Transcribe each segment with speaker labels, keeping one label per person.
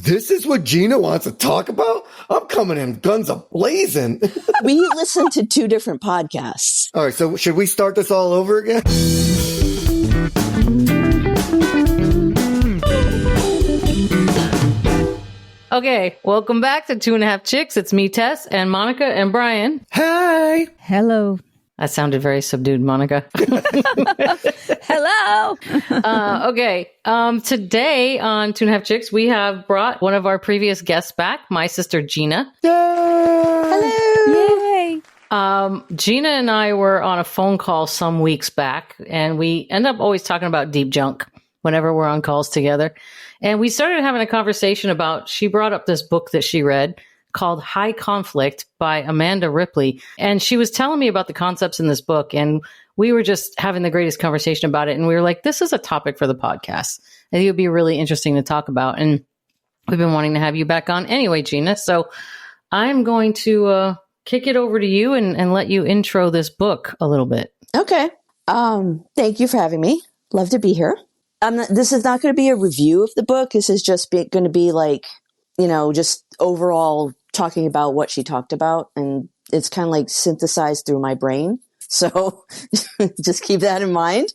Speaker 1: This is what Gina wants to talk about? I'm coming in guns a-blazing.
Speaker 2: We listened to 2 different podcasts.
Speaker 1: All right, so should we start this all over again?
Speaker 3: Okay, welcome back to 2.5 Chicks. It's me, Tess, and Monica and Brian.
Speaker 1: Hi.
Speaker 4: Hello.
Speaker 3: That sounded very subdued, Monica.
Speaker 4: Hello.
Speaker 3: Okay. Today on 2.5 Chicks, we have brought one of our previous guests back, my sister Gina.
Speaker 4: Hello. Yay.
Speaker 3: Gina and I were on a phone call some weeks back, and we end up always talking about deep junk whenever we're on calls together. And we started having a conversation about, she brought up this book that she read called High Conflict by Amanda Ripley. And she was telling me about the concepts in this book. And we were just having the greatest conversation about it. And we were like, this is a topic for the podcast. I think it would be really interesting to talk about. And we've been wanting to have you back on anyway, Gina. So I'm going to kick it over to you and let you intro this book a little bit.
Speaker 2: Okay. Thank you for having me. Love to be here. This is not going to be a review of the book. This is just going to be like, just overall talking about what she talked about. And it's kind of like synthesized through my brain. So just keep that in mind.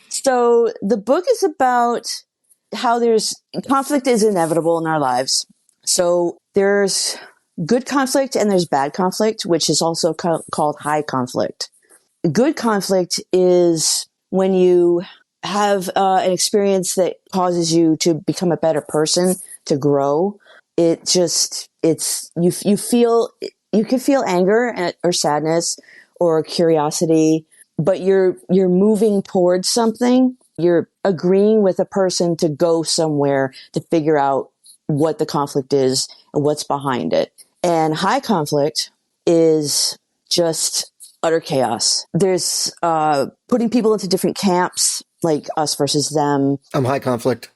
Speaker 2: So the book is about how conflict is inevitable in our lives. So there's good conflict and there's bad conflict, which is also called high conflict. Good conflict is when you have an experience that causes you to become a better person, to grow. You can feel anger or sadness or curiosity, but you're moving towards something. You're agreeing with a person to go somewhere to figure out what the conflict is and what's behind it. And high conflict is just utter chaos. There's putting people into different camps, like us versus them.
Speaker 1: I'm high conflict.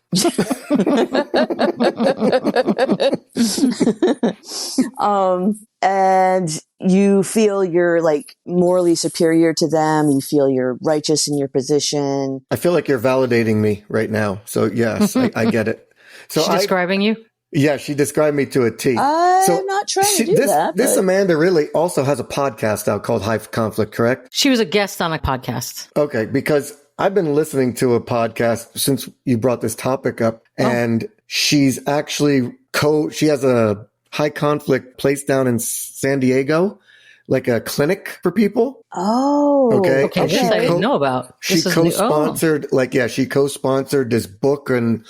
Speaker 2: And you feel you're like morally superior to them. You feel you're righteous in your position.
Speaker 1: I feel like you're validating me right now. So yes, I get it. So
Speaker 3: She's describing you?
Speaker 1: Yeah, she described me to a T.
Speaker 2: I'm not trying to do that.
Speaker 1: This Amanda really also has a podcast out called High Conflict, correct?
Speaker 3: She was a guest on a podcast.
Speaker 1: Okay, because I've been listening to a podcast since you brought this topic up, and she's actually she has a high conflict place down in San Diego, like a clinic for people.
Speaker 2: Oh,
Speaker 1: okay.
Speaker 3: And this I didn't know about.
Speaker 1: She co-sponsored, she co-sponsored this book and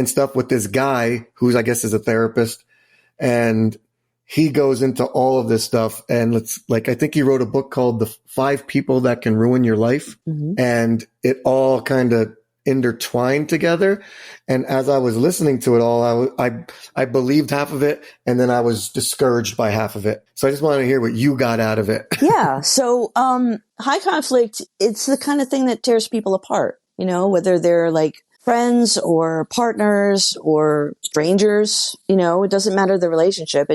Speaker 1: stuff with this guy who's, I guess, is a therapist, and he goes into all of this stuff. And I think he wrote a book called The 5 People That Can Ruin Your Life. Mm-hmm. And it all kind of intertwined together. And as I was listening to it all, I believed half of it, and then I was discouraged by half of it. So I just wanted to hear what you got out of it.
Speaker 2: Yeah. So, high conflict, it's the kind of thing that tears people apart, whether they're like friends or partners or strangers, it doesn't matter the relationship.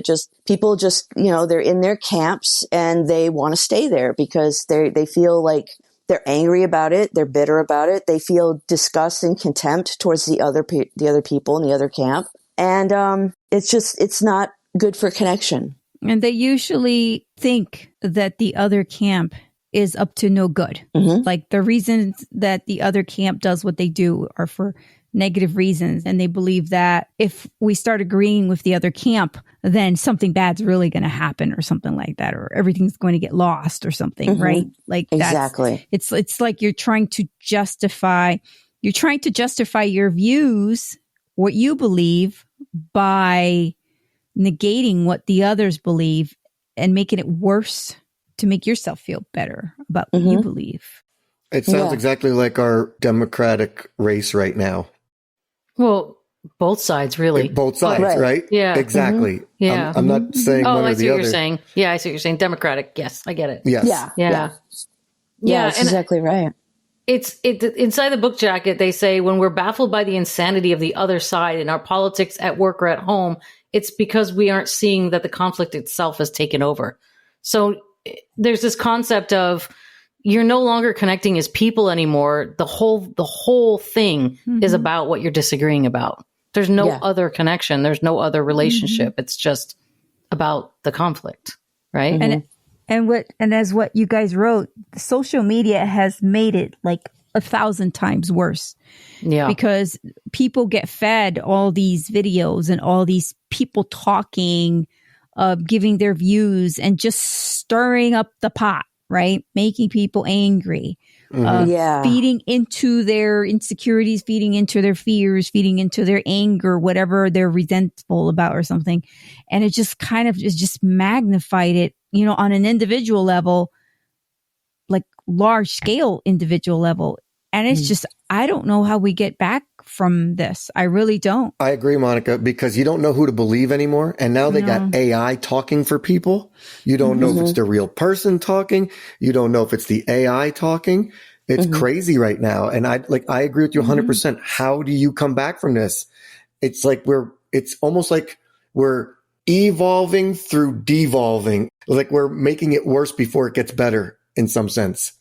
Speaker 2: People they're in their camps and they want to stay there because they feel like they're angry about it. They're bitter about it. They feel disgust and contempt towards the other people in the other camp. And, it's not good for connection.
Speaker 4: And they usually think that the other camp is up to no good.
Speaker 2: Mm-hmm.
Speaker 4: Like the reasons that the other camp does what they do are for negative reasons. And they believe that if we start agreeing with the other camp, then something bad's really going to happen or something like that, or everything's going to get lost or something,
Speaker 2: mm-hmm.
Speaker 4: right? Like
Speaker 2: exactly.
Speaker 4: It's like you're trying to justify your views, what you believe, by negating what the others believe and making it worse to make yourself feel better about what
Speaker 2: mm-hmm.
Speaker 4: you believe.
Speaker 1: It sounds exactly like our Democratic race right now.
Speaker 3: Well, both sides, really.
Speaker 1: Both sides, right?
Speaker 3: Yeah.
Speaker 1: Exactly.
Speaker 3: Mm-hmm. Yeah.
Speaker 1: I'm not saying one or the other.
Speaker 3: I see what you're saying. Yeah, I see what you're saying. Democratic. Yes, I get it.
Speaker 1: Yes.
Speaker 2: Yeah, that's exactly right.
Speaker 3: It's inside the book jacket. They say when we're baffled by the insanity of the other side in our politics at work or at home, it's because we aren't seeing that the conflict itself has taken over. So there's this concept of you're no longer connecting as people anymore. The whole thing
Speaker 4: mm-hmm.
Speaker 3: is about what you're disagreeing about. There's no
Speaker 2: Yeah.
Speaker 3: other connection. There's no other relationship. It's just about the conflict, right?
Speaker 4: And as what you guys wrote, social media has made it like 1,000 times worse.
Speaker 3: Yeah.
Speaker 4: Because people get fed all these videos and all these people talking, giving their views and just stirring up the pot, right? Making people angry, feeding into their insecurities, feeding into their fears, feeding into their anger, whatever they're resentful about or something. And it just kind of is just magnified it, you know, on an individual level, like large scale individual level. And it's just, I don't know how we get back from this. I really don't.
Speaker 1: I agree, Monica, because you don't know who to believe anymore. And now they got AI talking for people. You don't know if it's the real person talking. You don't know if it's the AI talking. It's crazy right now. And I agree with you 100%. How do you come back from this? It's like it's almost like we're evolving through devolving. Like we're making it worse before it gets better in some sense.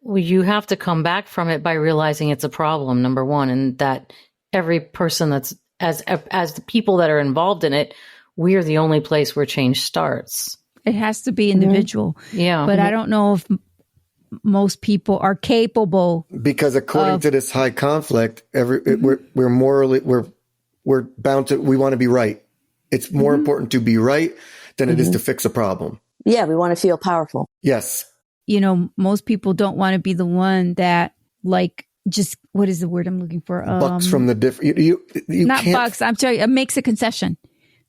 Speaker 3: Well, you have to come back from it by realizing it's a problem, number one, and that every person that's as the people that are involved in it, we're the only place where change starts.
Speaker 4: It has to be individual.
Speaker 3: Yeah.
Speaker 4: But I don't know if most people are capable.
Speaker 1: Because according to this high conflict, we're morally, we're bound to, we want to be right. It's more important to be right than it is to fix a problem.
Speaker 2: Yeah, we want to feel powerful.
Speaker 1: Yes.
Speaker 4: You know, most people don't want to be the one that, like, just, what is the word I'm looking for?
Speaker 1: Bucks from the different, you
Speaker 4: not
Speaker 1: can't.
Speaker 4: bucks. I'm sorry. It makes a concession.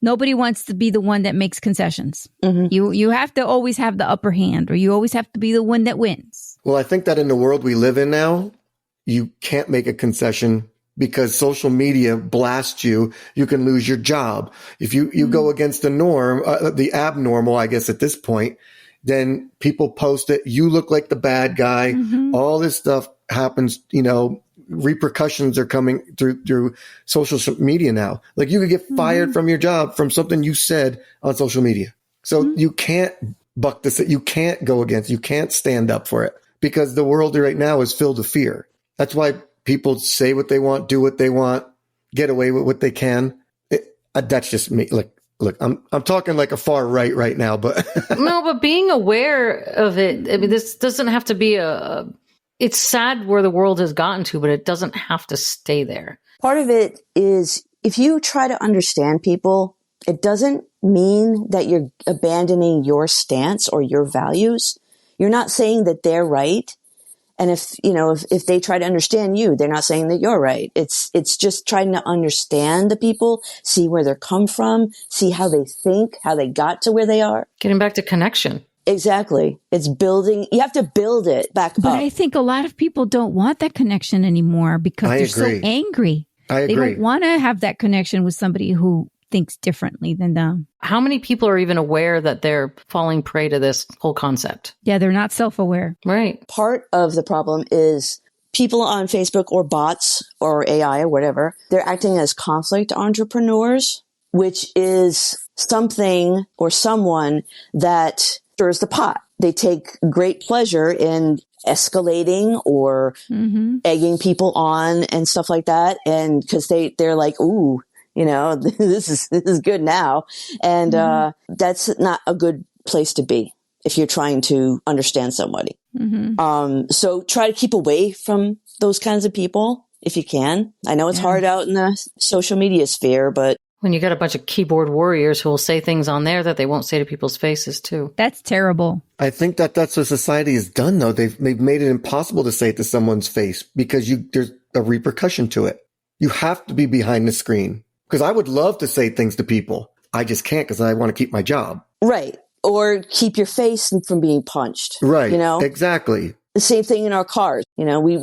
Speaker 4: Nobody wants to be the one that makes concessions. You have to always have the upper hand, or you always have to be the one that wins.
Speaker 1: Well, I think that in the world we live in now, you can't make a concession because social media blasts you. You can lose your job. If you go against the norm, the abnormal, I guess at this point, then people post it. You look like the bad guy. All this stuff happens, you know, repercussions are coming through social media now. Like you could get fired from your job from something you said on social media. So you can't buck this. You can't go against, you can't stand up for it because the world right now is filled with fear. That's why people say what they want, do what they want, get away with what they can. That's just me. Look, I'm talking like a far right now, but
Speaker 3: no, but being aware of it. I mean, this doesn't have to be it's sad where the world has gotten to, but it doesn't have to stay there.
Speaker 2: Part of it is if you try to understand people, it doesn't mean that you're abandoning your stance or your values. You're not saying that they're right. And if they try to understand you, they're not saying that you're right. It's just trying to understand the people, see where they're come from, see how they think, how they got to where they are.
Speaker 3: Getting back to connection.
Speaker 2: Exactly. It's building. You have to build it back
Speaker 4: But
Speaker 2: up.
Speaker 4: I think a lot of people don't want that connection anymore because they're so angry.
Speaker 1: I agree.
Speaker 4: They don't want to have that connection with somebody who thinks differently than them.
Speaker 3: How many people are even aware that they're falling prey to this whole concept?
Speaker 4: Yeah, they're not self-aware.
Speaker 3: Right.
Speaker 2: Part of the problem is people on Facebook or bots or AI or whatever, they're acting as conflict entrepreneurs, which is something or someone that stirs the pot. They take great pleasure in escalating or egging people on and stuff like that. And because they're like, ooh, you know, this is good now. And that's not a good place to be if you're trying to understand somebody. So try to keep away from those kinds of people if you can. I know it's hard out in the social media sphere, but
Speaker 3: when you got a bunch of keyboard warriors who will say things on there that they won't say to people's faces too.
Speaker 4: That's terrible.
Speaker 1: I think that's what society has done, though. They've made it impossible to say it to someone's face because there's a repercussion to it. You have to be behind the screen. Because I would love to say things to people. I just can't because I want to keep my job.
Speaker 2: right. Or keep your face from being punched.
Speaker 1: Right.
Speaker 2: You know,
Speaker 1: Exactly.
Speaker 2: the same thing in our cars. You know, we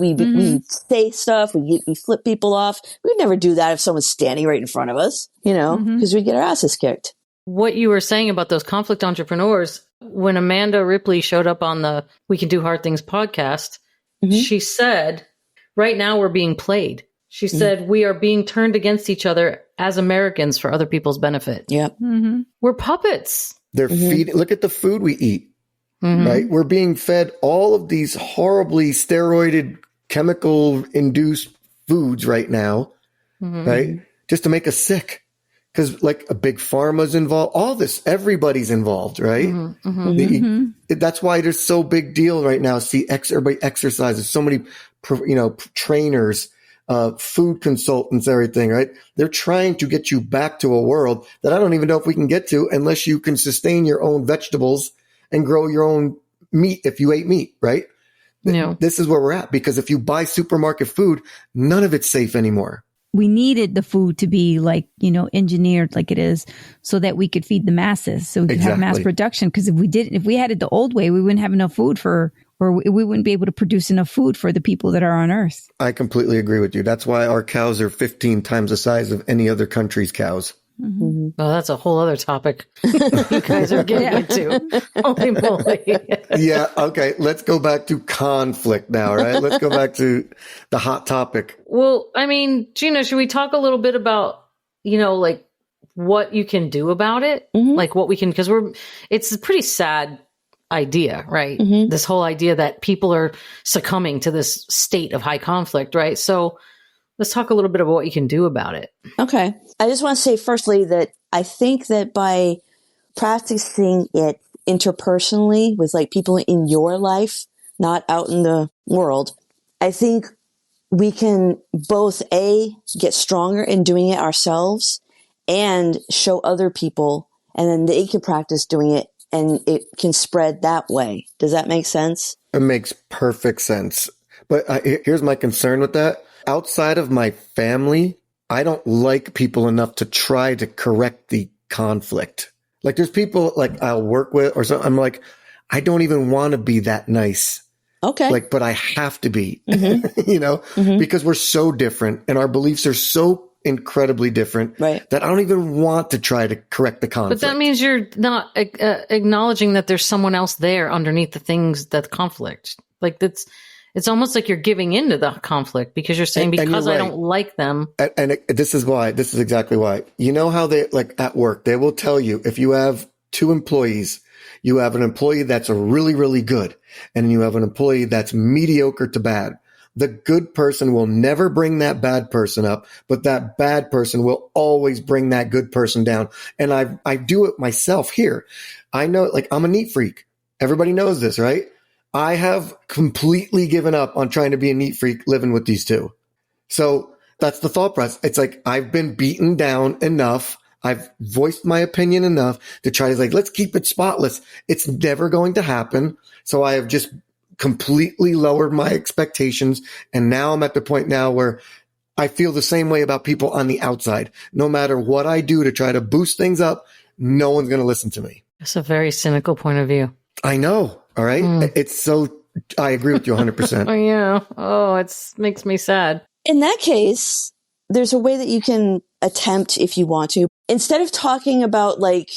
Speaker 2: say stuff, we flip people off. We'd never do that if someone's standing right in front of us, you know, because we get our asses kicked.
Speaker 3: What you were saying about those conflict entrepreneurs, when Amanda Ripley showed up on the We Can Do Hard Things podcast, she said, right now we're being played. She said, we are being turned against each other as Americans for other people's benefit.
Speaker 2: Yep.
Speaker 3: We're puppets.
Speaker 1: They're feeding. Look at the food we eat. Right. We're being fed all of these horribly steroided, chemical induced foods right now. Right. just to make us sick. Because like a big pharma's involved, all this, everybody's involved, right? That's why there's so big deal right now. See, everybody exercises, so many, trainers, food consultants, everything, right? They're trying to get you back to a world that I don't even know if we can get to unless you can sustain your own vegetables and grow your own meat if you ate meat, right?
Speaker 3: No.
Speaker 1: This is where we're at, because if you buy supermarket food, none of it's safe anymore.
Speaker 4: We needed the food to be like, engineered like it is so that we could feed the masses. So we could have mass production. Because if we had it the old way, we wouldn't have enough food or we wouldn't be able to produce enough food for the people that are on Earth.
Speaker 1: I completely agree with you. That's why our cows are 15 times the size of any other country's cows.
Speaker 3: Well, that's a whole other topic you guys are getting into. Holy moly.
Speaker 1: Yeah. Okay. Let's go back to conflict now, right? Let's go back to the hot topic.
Speaker 3: Well, I mean, Gina, should we talk a little bit about, like what you can do about it? Like what we can, because it's a pretty sad idea, right? This whole idea that people are succumbing to this state of high conflict, right? So let's talk a little bit about what you can do about it.
Speaker 2: Okay. I just want to say firstly that I think that by practicing it interpersonally with like people in your life, not out in the world, I think we can both get stronger in doing it ourselves and show other people, and then they can practice doing it and it can spread that way. Does that make sense?
Speaker 1: It makes perfect sense. But here's my concern with that. Outside of my family, I don't like people enough to try to correct the conflict. Like there's people like I'll work with or something. I'm like, I don't even want to be that nice.
Speaker 2: Okay.
Speaker 1: Like, but I have to be, because we're so different and our beliefs are so incredibly different that I don't even want to try to correct the conflict.
Speaker 3: But that means you're not acknowledging that there's someone else there underneath the things that conflict. Like it's almost like you're giving into the conflict because you're saying because I don't like them.
Speaker 1: And this is exactly why. You know how they, like at work, they will tell you if you have 2 employees, you have an employee that's really, really good, and you have an employee that's mediocre to bad. The good person will never bring that bad person up, but that bad person will always bring that good person down. And I do it myself here. I know, like, I'm a neat freak. Everybody knows this, right? I have completely given up on trying to be a neat freak living with these 2. So that's the thought process. It's like I've been beaten down enough. I've voiced my opinion enough to try to let's keep it spotless. It's never going to happen. So I have just completely lowered my expectations. And now I'm at the point now where I feel the same way about people on the outside. No matter what I do to try to boost things up, no one's going to listen to me.
Speaker 3: That's a very cynical point of view.
Speaker 1: I know. All right. It's I agree with you 100%.
Speaker 3: Oh, yeah. Oh, it makes me sad.
Speaker 2: In that case, there's a way that you can attempt, if you want to, instead of talking about like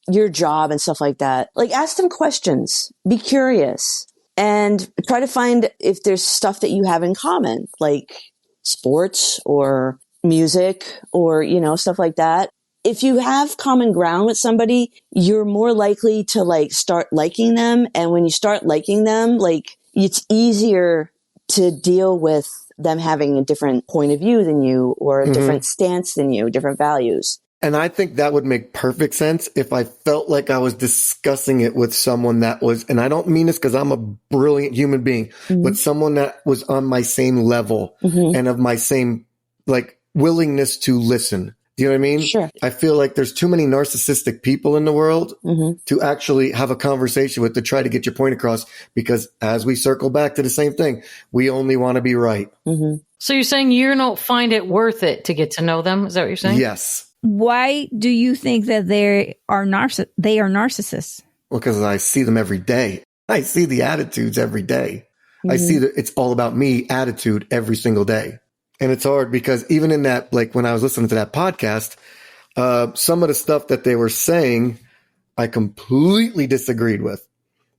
Speaker 2: your job and stuff like that, like ask them questions, be curious, and try to find if there's stuff that you have in common, like sports or music or, stuff like that. If you have common ground with somebody, you're more likely to like start liking them. And when you start liking them, like it's easier to deal with them having a different point of view than you or a different stance than you, different values.
Speaker 1: And I think that would make perfect sense if I felt like I was discussing it with someone that was, and I don't mean this because I'm a brilliant human being, but someone that was on my same level and of my same like willingness to listen. Do you know what I mean?
Speaker 2: Sure.
Speaker 1: I feel like there's too many narcissistic people in the world to actually have a conversation with to try to get your point across, because as we circle back to the same thing, we only want to be right.
Speaker 3: So you're saying you don't find it worth it to get to know them? Is that what you're saying?
Speaker 1: Yes.
Speaker 4: Why do you think that they are narcissists?
Speaker 1: Well, because I see them every day. I see the attitudes every day. I see that it's all about me attitude every single day. And it's hard because even in that, like when I was listening to that podcast, some of the stuff that they were saying, I completely disagreed with,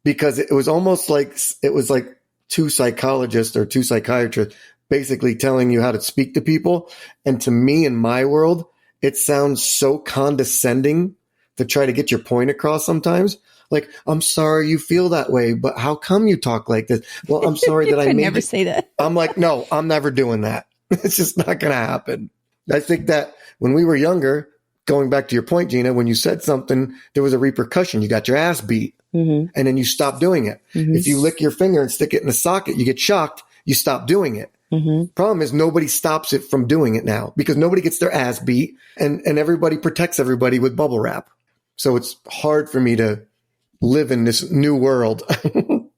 Speaker 1: because it was almost like it was like 2 psychologists or 2 psychiatrists basically telling you how to speak to people. And to me, in my world, it sounds so condescending to try to get your point across sometimes. Like, I'm sorry you feel that way, but how come you talk like this? Well, I'm sorry that I
Speaker 4: never say that.
Speaker 1: I'm like, no, I'm never doing that. It's just not going to happen. I think that when we were younger, going back to your point, Gina, when you said something, there was a repercussion. You got your ass beat and then you stop doing it. If you lick your finger and stick it in a socket, you get shocked, you stop doing it. Problem is nobody stops it from doing it now because nobody gets their ass beat and everybody protects everybody with bubble wrap. So it's hard for me to live in this new world.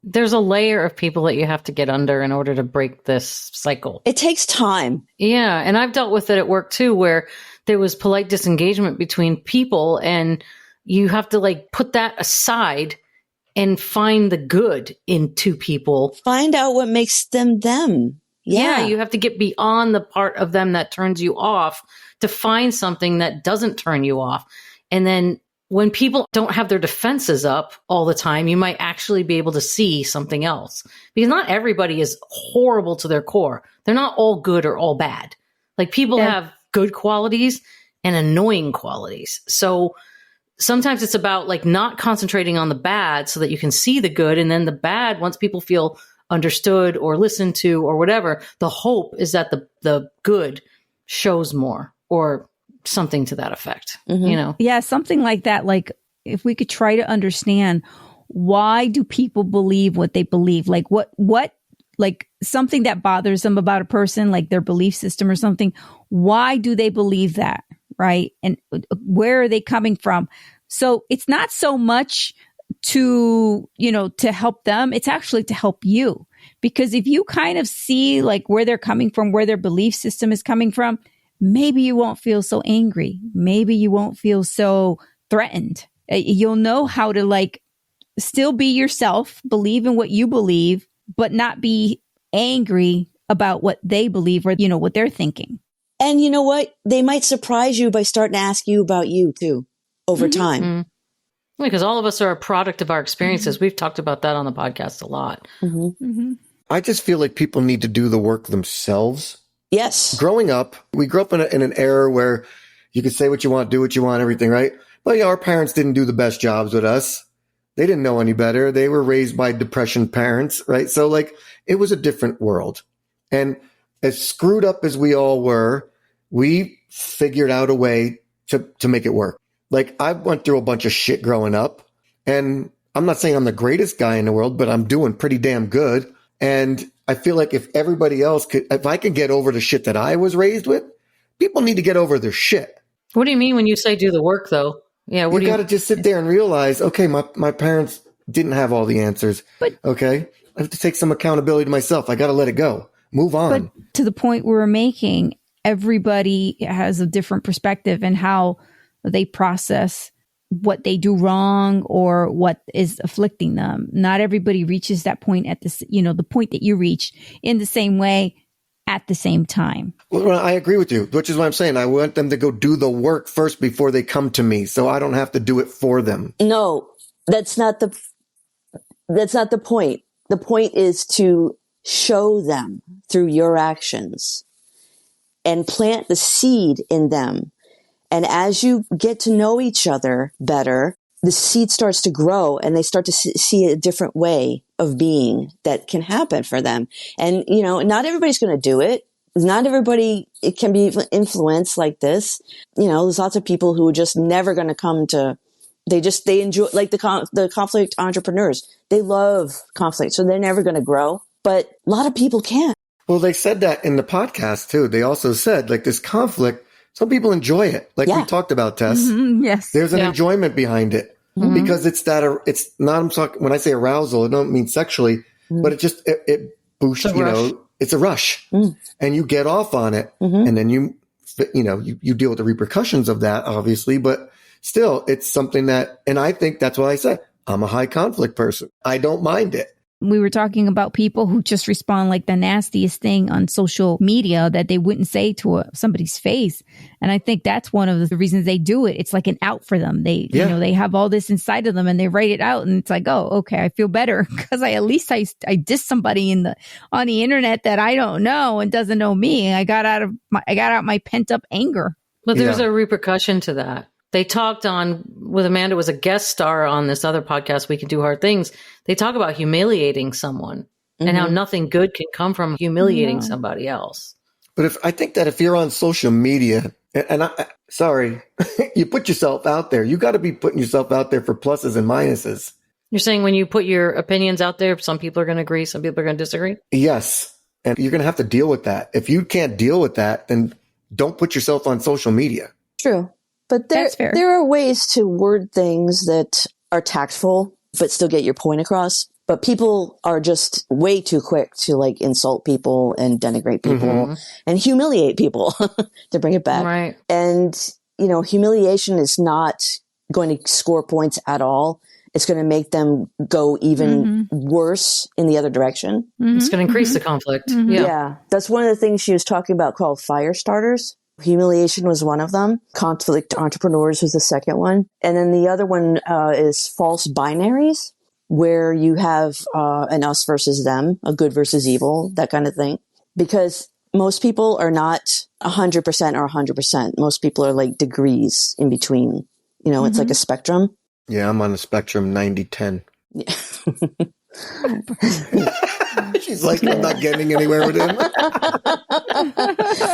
Speaker 3: There's a layer of people that you have to get under in order to break this cycle.
Speaker 2: It takes time.
Speaker 3: Yeah. And I've dealt with it at work too, where there was polite disengagement between people and you have to like put that aside and find the good in two people.
Speaker 2: Find out what makes them them. Yeah.
Speaker 3: You have to get beyond the part of them that turns you off to find something that doesn't turn you off. And then when people don't have their defenses up all the time, you might actually be able to see something else. Because not everybody is horrible to their core. They're not all good or all bad. Like people have good qualities and annoying qualities. So sometimes it's about like not concentrating on the bad so that you can see the good. And then the bad, once people feel understood or listened to or whatever, the hope is that the good shows more or something to that effect, you know?
Speaker 4: Yeah, something like that. Like if we could try to understand why do people believe what they believe? Like what, like something that bothers them about a person, like their belief system or something. Why do they believe that? Right. And where are they coming from? So it's not so much to, to help them. It's actually to help you, because if you kind of see like where they're coming from, where their belief system is coming from, maybe you won't feel so angry. Maybe you won't feel so threatened. You'll know how to like still be yourself, believe in what you believe, but not be angry about what they believe or, what they're thinking.
Speaker 2: And you know what? They might surprise you by starting to ask you about you too over time.
Speaker 3: Because all of us are a product of our experiences. We've talked about that on the podcast a lot.
Speaker 1: I just feel like people need to do the work themselves.
Speaker 2: Yes.
Speaker 1: Growing up, we grew up in an era where you could say what you want, do what you want, everything, right? But our parents didn't do the best jobs with us. They didn't know any better. They were raised by depression parents, right? So like it was a different world. And as screwed up as we all were, we figured out a way to make it work. Like I went through a bunch of shit growing up, and I'm not saying I'm the greatest guy in the world, but I'm doing pretty damn good. And I feel like if everybody else if I could get over the shit that I was raised with, people need to get over their shit.
Speaker 3: What do you mean when you say do the work though? Yeah.
Speaker 1: You got to just sit there and realize, okay, my parents didn't have all the answers. But okay. I have to take some accountability to myself. I got to let it go. Move on.
Speaker 4: But to the point we're making, everybody has a different perspective and how they process what they do wrong or what is afflicting them. Not everybody reaches that point at this, the point that you reach in the same way at the same time.
Speaker 1: Well, I agree with you, which is what I'm saying. I want them to go do the work first before they come to me, so I don't have to do it for them.
Speaker 2: No, that's not the point. The point is to show them through your actions and plant the seed in them. And as you get to know each other better, the seed starts to grow and they start to see a different way of being that can happen for them. And, not everybody's going to do it. Not everybody, it can be influenced like this. There's lots of people who are just never going to come to, they enjoy, like the conflict entrepreneurs. They love conflict, so they're never going to grow. But a lot of people can't.
Speaker 1: Well, they said that in the podcast too. They also said like this conflict, some people enjoy it. Like we talked about, Tess.
Speaker 4: Yes.
Speaker 1: There's an enjoyment behind it because it's not, I'm talking, when I say arousal, I don't mean sexually, but it boosts, it's a rush and you get off on it and then you deal with the repercussions of that, obviously, but still it's something that, and I think that's why I said, I'm a high conflict person. I don't mind it.
Speaker 4: We were talking about people who just respond like the nastiest thing on social media that they wouldn't say to somebody's face. And I think that's one of the reasons they do it. It's like an out for them. They, they have all this inside of them and they write it out and it's like, oh, okay, I feel better because I dissed somebody on the internet that I don't know and doesn't know me. I got out my pent up anger.
Speaker 3: But there's a repercussion to that. They talked with Amanda was a guest star on this other podcast, We Can Do Hard Things. They talk about humiliating someone and how nothing good can come from humiliating somebody else.
Speaker 1: But I think that if you're on social media, and sorry, you put yourself out there, you got to be putting yourself out there for pluses and minuses.
Speaker 3: You're saying when you put your opinions out there, some people are going to agree, some people are going to disagree?
Speaker 1: Yes. And you're going to have to deal with that. If you can't deal with that, then don't put yourself on social media.
Speaker 2: True. But there are ways to word things that are tactful, but still get your point across. But people are just way too quick to like insult people and denigrate people and humiliate people to bring it back.
Speaker 3: Right.
Speaker 2: And, humiliation is not going to score points at all. It's going to make them go even worse in the other direction.
Speaker 3: It's going to increase the conflict.
Speaker 2: Yeah. That's one of the things she was talking about called fire starters. Humiliation was one of them. Conflict entrepreneurs was the second one. And then the other one is false binaries, where you have an us versus them, a good versus evil, that kind of thing. Because most people are not 100% or 100%. Most people are like degrees in between. It's like a spectrum.
Speaker 1: Yeah, I'm on the spectrum 90-10.
Speaker 2: Yeah.
Speaker 1: She's like, I'm not getting anywhere with him.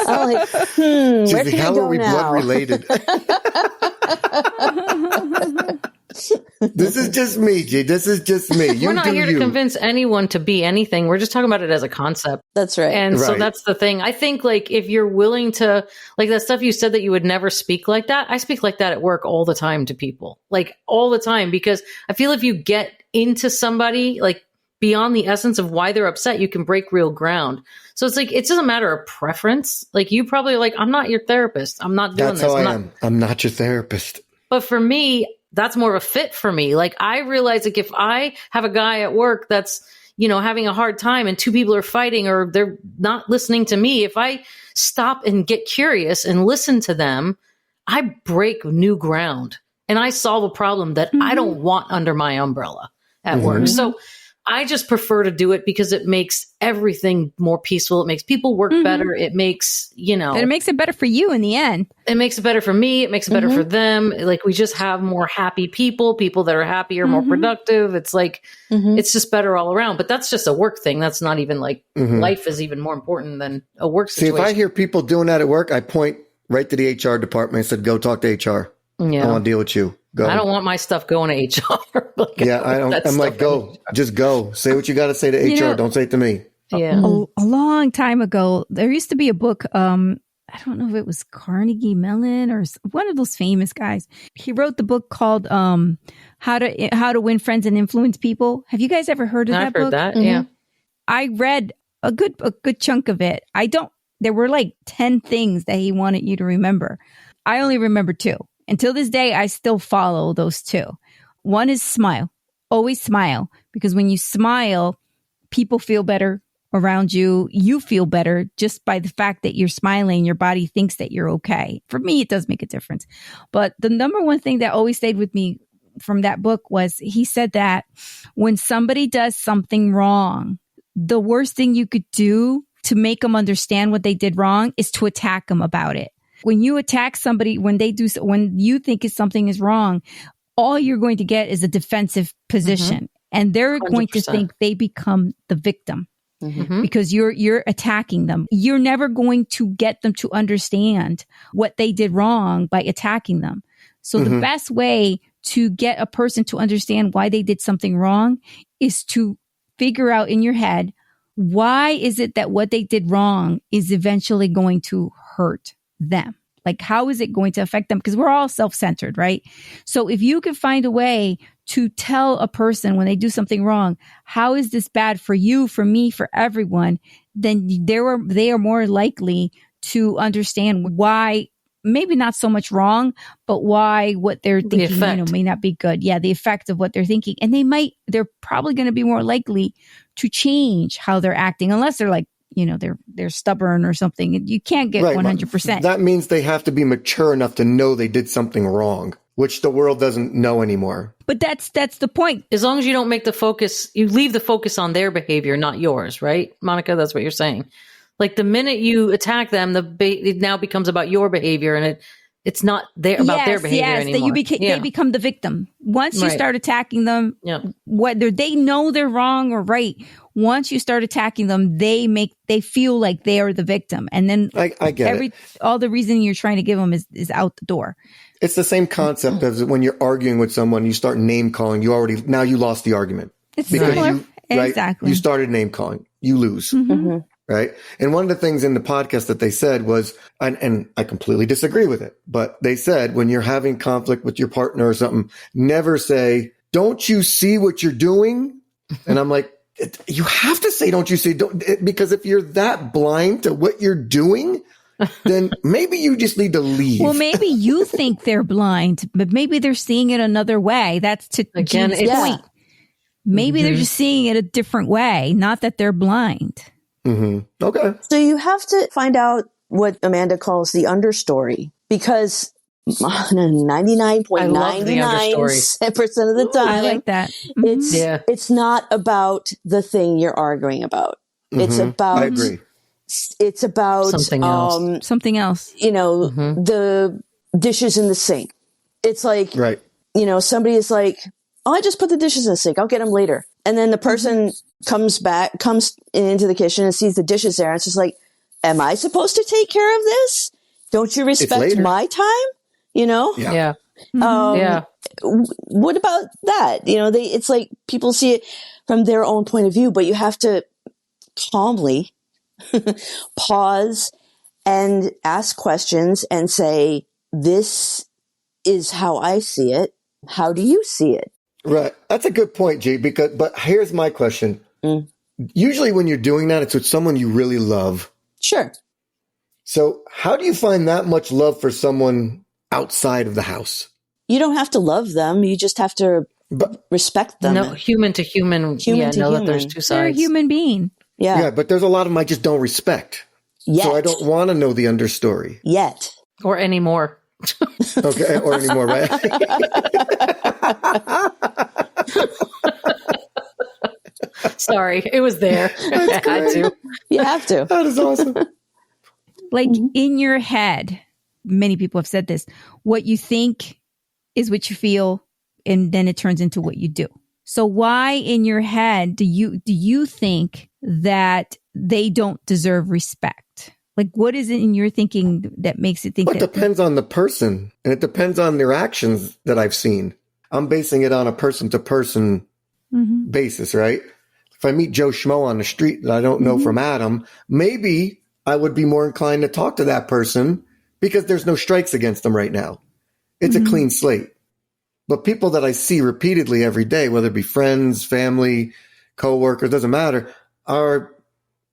Speaker 2: I'm like,
Speaker 1: She's
Speaker 2: where
Speaker 1: like,
Speaker 2: can
Speaker 1: how
Speaker 2: I go
Speaker 1: are we
Speaker 2: now?
Speaker 1: blood related? This is just me, G. This is just me.
Speaker 3: We're not here to convince anyone to be anything. We're just talking about it as a concept.
Speaker 2: That's right.
Speaker 3: And so that's the thing. I think like if you're willing to, like that stuff you said that you would never speak like that. I speak like that at work all the time to people, like all the time, because I feel if you get into somebody like beyond the essence of why they're upset, you can break real ground. So it's like, it's just a matter of preference. Like you probably are like, I'm not your therapist. I'm not doing
Speaker 1: this.
Speaker 3: That's
Speaker 1: how I am. I'm not your therapist.
Speaker 3: But for me, that's more of a fit for me. Like I realize like if I have a guy at work that's, having a hard time and two people are fighting or they're not listening to me, if I stop and get curious and listen to them, I break new ground and I solve a problem that I don't want under my umbrella at work. So I just prefer to do it because it makes everything more peaceful. It makes people work better. It makes,
Speaker 4: And it makes it better for you in the end.
Speaker 3: It makes it better for me. It makes it better for them. Like we just have more happy people that are happier, more productive. It's like, it's just better all around. But that's just a work thing. That's not even like life is even more important than a work situation.
Speaker 1: See, if I hear people doing that at work, I point right to the HR department and said, go talk to HR.
Speaker 3: Yeah.
Speaker 1: I want to deal with you. Go.
Speaker 3: I don't want my stuff going to HR.
Speaker 1: I don't. I'm like, go. Just go. Say what you got to say to HR. Don't say it to me.
Speaker 3: Yeah.
Speaker 4: A long time ago, there used to be a book. I don't know if it was Carnegie Mellon or one of those famous guys. He wrote the book called How to Win Friends and Influence People. Have you guys ever heard of that book?
Speaker 3: I've heard that. Yeah.
Speaker 4: I read a good chunk of it. There were like 10 things that he wanted you to remember. I only remember 2. Until this day, I still follow those 2. One is smile. Always smile. Because when you smile, people feel better around you. You feel better just by the fact that you're smiling. Your body thinks that you're okay. For me, it does make a difference. But the number one thing that always stayed with me from that book was he said that when somebody does something wrong, the worst thing you could do to make them understand what they did wrong is to attack them about it. When you attack somebody, when you think something is wrong, all you're going to get is a defensive position. And they're 100%. Going to think they become the victim because you're attacking them. You're never going to get them to understand what they did wrong by attacking them. So the best way to get a person to understand why they did something wrong is to figure out in your head, why is it that what they did wrong is eventually going to hurt them? Like, how is it going to affect them? Because we're all self-centered, right? So if you can find a way to tell a person when they do something wrong, how is this bad for you, for me, for everyone, then they are more likely to understand why, maybe not so much wrong, but why what they're thinking may not be good. Yeah, the effect of what they're thinking. And they're probably going to be more likely to change how they're acting, unless they're like, they're stubborn or something. You can't get 100%.
Speaker 1: That means they have to be mature enough to know they did something wrong, which the world doesn't know anymore.
Speaker 4: But that's the point.
Speaker 3: As long as you don't you leave the focus on their behavior, not yours, right? Monica, that's what you're saying. Like the minute you attack them, it now becomes about your behavior and It's not about their behavior anymore.
Speaker 4: That they become the victim. Once you start attacking them, whether they know they're wrong or right, once you start attacking them, they feel like they are the victim. And then
Speaker 1: I get it.
Speaker 4: All the reasoning you're trying to give them is out the door.
Speaker 1: It's the same concept as when you're arguing with someone, you start name calling. Now you lost the argument.
Speaker 4: It's similar. Exactly.
Speaker 1: You started name calling. You lose.
Speaker 2: Mm-hmm.
Speaker 1: Right. And one of the things in the podcast that they said was, and I completely disagree with it, but they said when you're having conflict with your partner or something, never say, don't you see what you're doing? And I'm like, you have to say, don't you see? Because if you're that blind to what you're doing, then maybe you just need to leave.
Speaker 4: Well, maybe you think they're blind, but maybe they're seeing it another way. That's to Gina's point. Maybe they're just seeing it a different way, not that they're blind.
Speaker 1: Mm-hmm. Okay.
Speaker 2: So you have to find out what Amanda calls the understory, because 99.99% of the time,
Speaker 4: I like that.
Speaker 2: It's not about the thing you're arguing about. Mm-hmm. It's about,
Speaker 1: I agree.
Speaker 2: It's about
Speaker 3: something else.
Speaker 4: Something else.
Speaker 2: The dishes in the sink. It's like, somebody is like, oh, I just put the dishes in the sink. I'll get them later. And then the person comes into the kitchen and sees the dishes there. And it's just like, am I supposed to take care of this? Don't you respect my time?
Speaker 3: Yeah.
Speaker 2: What about that? It's like people see it from their own point of view, but you have to calmly pause and ask questions and say, this is how I see it. How do you see it?
Speaker 1: Right. That's a good point, G, but here's my question. Usually when you're doing that, it's with someone you really love.
Speaker 2: Sure.
Speaker 1: So how do you find that much love for someone outside of the house?
Speaker 2: You don't have to love them. You just have to respect them.
Speaker 3: No, human to human. That there's two sides.
Speaker 4: They're a human being.
Speaker 2: Yeah.
Speaker 1: Yeah, but there's a lot of them I just don't respect.
Speaker 2: Yet.
Speaker 1: So I don't want to know the understory.
Speaker 2: Yet.
Speaker 3: Or anymore.
Speaker 1: Okay, or anymore, right?
Speaker 3: Sorry, it was there. I had to.
Speaker 2: You have to.
Speaker 1: That is awesome.
Speaker 4: Like in your head, many people have said this, what you think is what you feel, and then it turns into what you do. So why in your head do you think that they don't deserve respect? Like, what is it in your thinking that makes it think
Speaker 1: It depends on the person, and it depends on their actions that I've seen. I'm basing it on a person-to-person basis, right? If I meet Joe Schmo on the street that I don't know from Adam, maybe I would be more inclined to talk to that person because there's no strikes against them right now. It's a clean slate. But people that I see repeatedly every day, whether it be friends, family, coworkers, doesn't matter, are,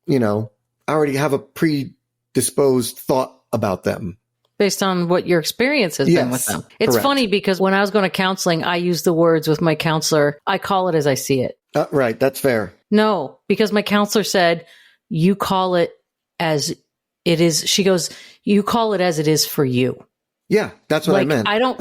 Speaker 1: I already have a predisposed thought about them.
Speaker 3: Based on what your experience has been with them. It's funny because when I was going to counseling, I used the words with my counselor, I call it as I see it.
Speaker 1: Right. That's fair.
Speaker 3: No, because my counselor said, you call it as it is. She goes, you call it as it is for you.
Speaker 1: Yeah, that's what I meant.
Speaker 3: I don't,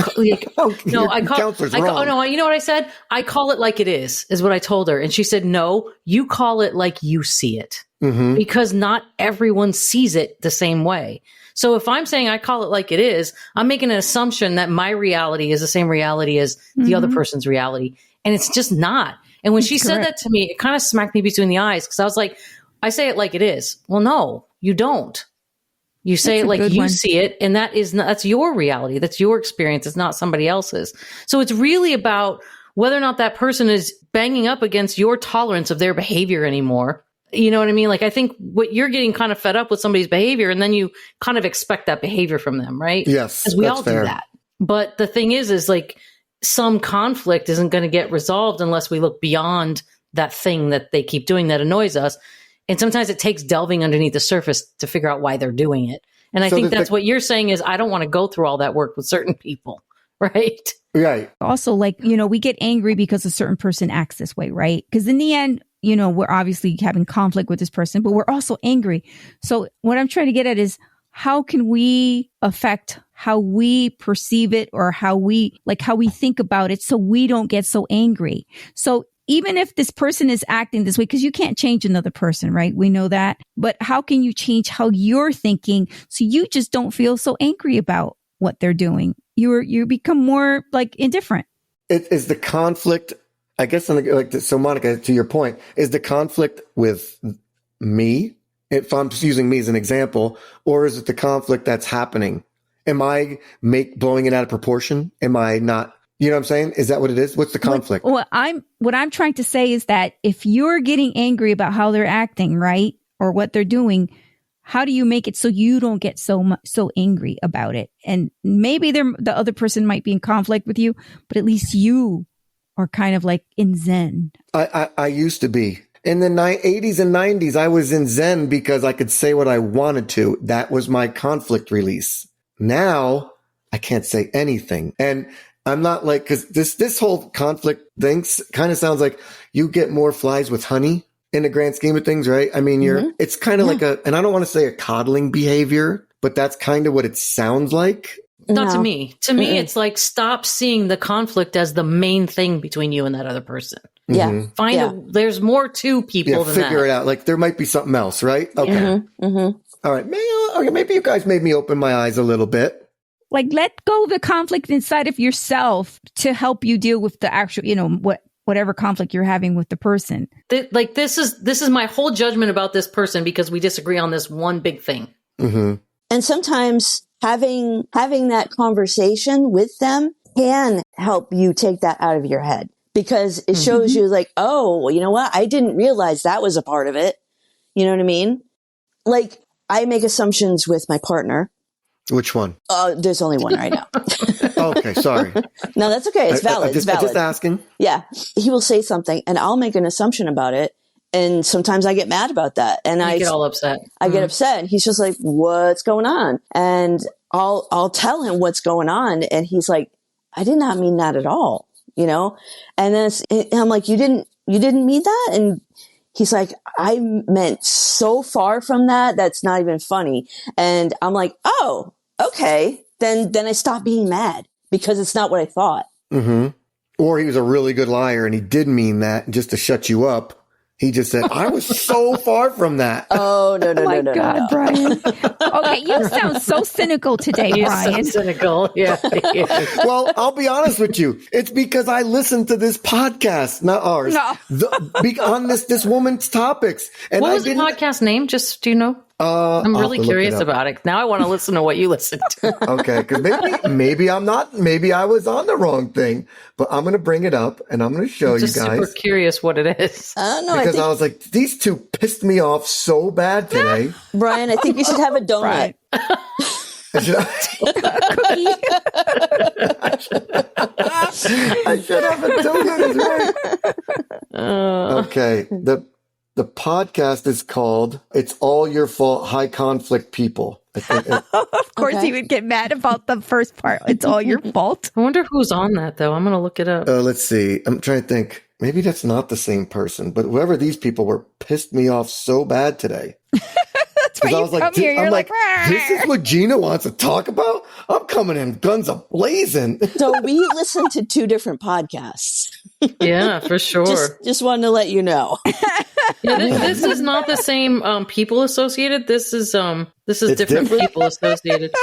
Speaker 3: no, I call it, oh no, you know what I said? I call it like it is what I told her. And she said, no, you call it like you see it because not everyone sees it the same way. So if I'm saying I call it like it is, I'm making an assumption that my reality is the same reality as the other person's reality. And it's just not. And when she said that to me, it kind of smacked me between the eyes because I was like, I say it like it is. Well, no, you don't. You say it like you see it, and that's your reality. That's your experience. It's not somebody else's. So it's really about whether or not that person is banging up against your tolerance of their behavior anymore. You know what I mean? Like, I think what you're getting kind of fed up with somebody's behavior, and then you kind of expect that behavior from them, right?
Speaker 1: Yes.
Speaker 3: Because we all do that. But the thing is like some conflict isn't going to get resolved unless we look beyond that thing that they keep doing that annoys us. And sometimes it takes delving underneath the surface to figure out why they're doing it. And I think that's what you're saying is I don't want to go through all that work with certain people, right?
Speaker 1: Right.
Speaker 4: Also, like, we get angry because a certain person acts this way, right? Because in the end, we're obviously having conflict with this person, but we're also angry. So what I'm trying to get at is how can we affect how we perceive it or how we think about it so we don't get so angry? So even if this person is acting this way, because you can't change another person, right? We know that. But how can you change how you're thinking so you just don't feel so angry about what they're doing. You become more like indifferent.
Speaker 1: Is the conflict, I guess, so Monica, to your point, is the conflict with me, if I'm just using me as an example, or is it the conflict that's happening? Am I blowing it out of proportion? Am I not? You know what I'm saying? Is that what it is? What's the conflict?
Speaker 4: What I'm trying to say is that if you're getting angry about how they're acting, right, or what they're doing, how do you make it so you don't get so angry about it? And maybe the other person might be in conflict with you, but at least you are kind of like in Zen.
Speaker 1: I used to be. In the 80s and 90s, I was in Zen because I could say what I wanted to. That was my conflict release. Now, I can't say anything. And I'm not like, because this whole conflict thing kind of sounds like you get more flies with honey in the grand scheme of things, right? I mean, it's kind of like and I don't want to say a coddling behavior, but that's kind of what it sounds like.
Speaker 3: Not to me. To me, it's like, stop seeing the conflict as the main thing between you and that other person.
Speaker 2: Yeah.
Speaker 3: There's more to people than that.
Speaker 1: Figure it out. Like there might be something else, right? Okay. All right. Maybe you guys made me open my eyes a little bit.
Speaker 4: Like, let go of the conflict inside of yourself to help you deal with the actual, whatever conflict you're having with the person.
Speaker 3: This is my whole judgment about this person because we disagree on this one big thing.
Speaker 1: Mm-hmm.
Speaker 2: And sometimes having that conversation with them can help you take that out of your head, because it shows you like, oh, you know what? I didn't realize that was a part of it. You know what I mean? Like, I make assumptions with my partner.
Speaker 1: Which one?
Speaker 2: There's only one right now.
Speaker 1: Okay, sorry.
Speaker 2: No, that's okay. It's valid. It's valid.
Speaker 1: Just asking.
Speaker 2: Yeah. He will say something and I'll make an assumption about it. And sometimes I get mad about that. And I
Speaker 3: get all upset.
Speaker 2: I get upset. And he's just like, what's going on? And I'll tell him what's going on. And he's like, I did not mean that at all, And then I'm like, you didn't mean that? And he's like, I meant so far from that. That's not even funny. And I'm like, oh, okay. Then I stop being mad because it's not what I thought.
Speaker 1: Mm-hmm. Or he was a really good liar and he did mean that just to shut you up. He just said, I was so far from that.
Speaker 2: Oh, no,
Speaker 4: God, Brian. Okay, you sound so cynical today, Brian.
Speaker 3: So cynical, yeah.
Speaker 1: Well, I'll be honest with you. It's because I listened to this podcast, not ours, on this woman's topics. And
Speaker 3: what was the podcast name? Just, do you know? I'm really curious about it. Now I want to listen to what you listened to.
Speaker 1: Okay, because maybe I'm not. Maybe I was on the wrong thing, but I'm going to bring it up and I'm going to show you guys.
Speaker 3: Super curious what it is.
Speaker 2: No,
Speaker 1: because I was like, these two pissed me off so bad today.
Speaker 2: Brian, I think you should have a donut.
Speaker 1: I should have a donut. Right. Okay. The podcast is called "It's All Your Fault, High Conflict People."
Speaker 4: Of course, he would get mad about the first part. It's all your fault.
Speaker 3: I wonder who's on that, though. I'm going to look it up.
Speaker 1: Let's see. I'm trying to think. Maybe that's not the same person, but whoever these people were pissed me off so bad today.
Speaker 4: That's why you come here. You're like,
Speaker 1: this is what Gina wants to talk about? I'm coming in guns a-blazing.
Speaker 2: So we listen to two different podcasts.
Speaker 3: Yeah, for sure.
Speaker 2: Just wanted to let you know.
Speaker 3: Yeah, this is not the same people associated. This is different people associated.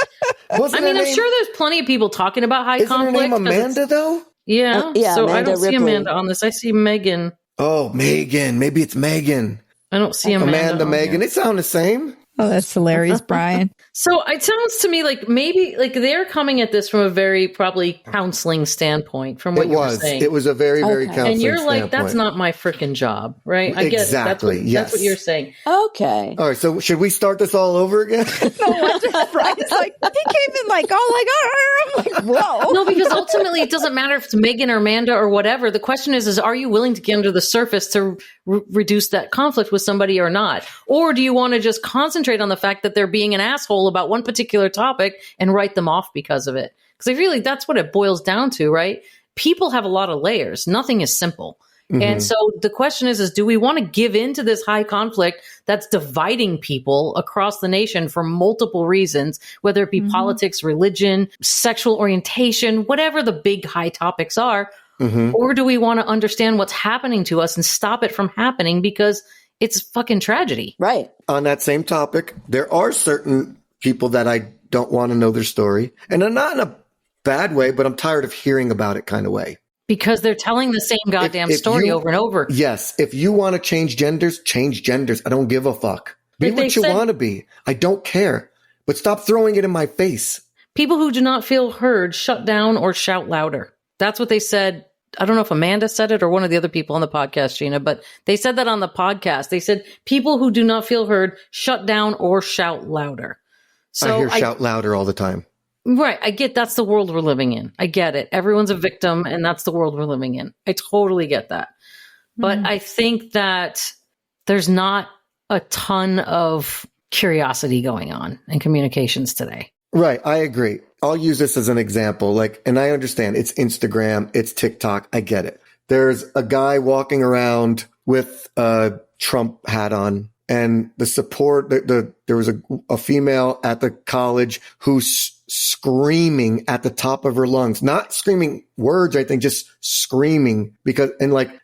Speaker 3: I'm sure there's plenty of people talking about high conflict.
Speaker 1: Isn't her name Amanda, though?
Speaker 3: Yeah.
Speaker 2: Yeah,
Speaker 3: so
Speaker 2: Amanda
Speaker 3: I don't see
Speaker 2: Ripley.
Speaker 3: Amanda on this. I see Megan.
Speaker 1: Oh, Megan. Maybe it's Megan.
Speaker 3: I don't see Amanda.
Speaker 1: Megan. They sound the same.
Speaker 4: Oh, that's hilarious, Brian.
Speaker 3: So it sounds to me like maybe like they're coming at this from a very probably counseling standpoint from what you were saying.
Speaker 1: It was a very, very counseling
Speaker 3: And you're like,
Speaker 1: standpoint.
Speaker 3: that's not my freaking job, right? I get it.
Speaker 1: Exactly.
Speaker 3: That's what you're saying.
Speaker 2: Okay.
Speaker 1: All right. So should we start this all over again?
Speaker 4: Brian's like, he came in like, oh my God. I'm like, whoa.
Speaker 3: No, because ultimately it doesn't matter if it's Megan or Amanda or whatever. The question is are you willing to get under the surface to reduce that conflict with somebody or not? Or do you want to just concentrate on the fact that they're being an asshole about one particular topic and write them off because of it? Because I feel like that's what it boils down to, right? People have a lot of layers. Nothing is simple. Mm-hmm. And so the question is do we want to give in to this high conflict that's dividing people across the nation for multiple reasons, whether it be politics, religion, sexual orientation, whatever the big high topics are? Mm-hmm. Or do we want to understand what's happening to us and stop it from happening because it's fucking tragedy?
Speaker 2: Right.
Speaker 1: On that same topic, there are certain people that I don't want to know their story. And I'm not in a bad way, but I'm tired of hearing about it kind of way.
Speaker 3: Because they're telling the same goddamn story over and over.
Speaker 1: Yes. If you want to change genders, change genders. I don't give a fuck. Be what you want to be. I don't care. But stop throwing it in my face.
Speaker 3: People who do not feel heard shut down or shout louder. That's what they said. I don't know if Amanda said it or one of the other people on the podcast, Gina, but they said that on the podcast. They said people who do not feel heard shut down or shout louder. So
Speaker 1: I hear shout louder all the time.
Speaker 3: Right. I get that's the world we're living in. I get it. Everyone's a victim and that's the world we're living in. I totally get that. But I think that there's not a ton of curiosity going on in communications today.
Speaker 1: Right. I agree. I'll use this as an example. And I understand it's Instagram, it's TikTok. I get it. There's a guy walking around with a Trump hat on. And the support, there was a female at the college who's screaming at the top of her lungs, not screaming words, I think, just screaming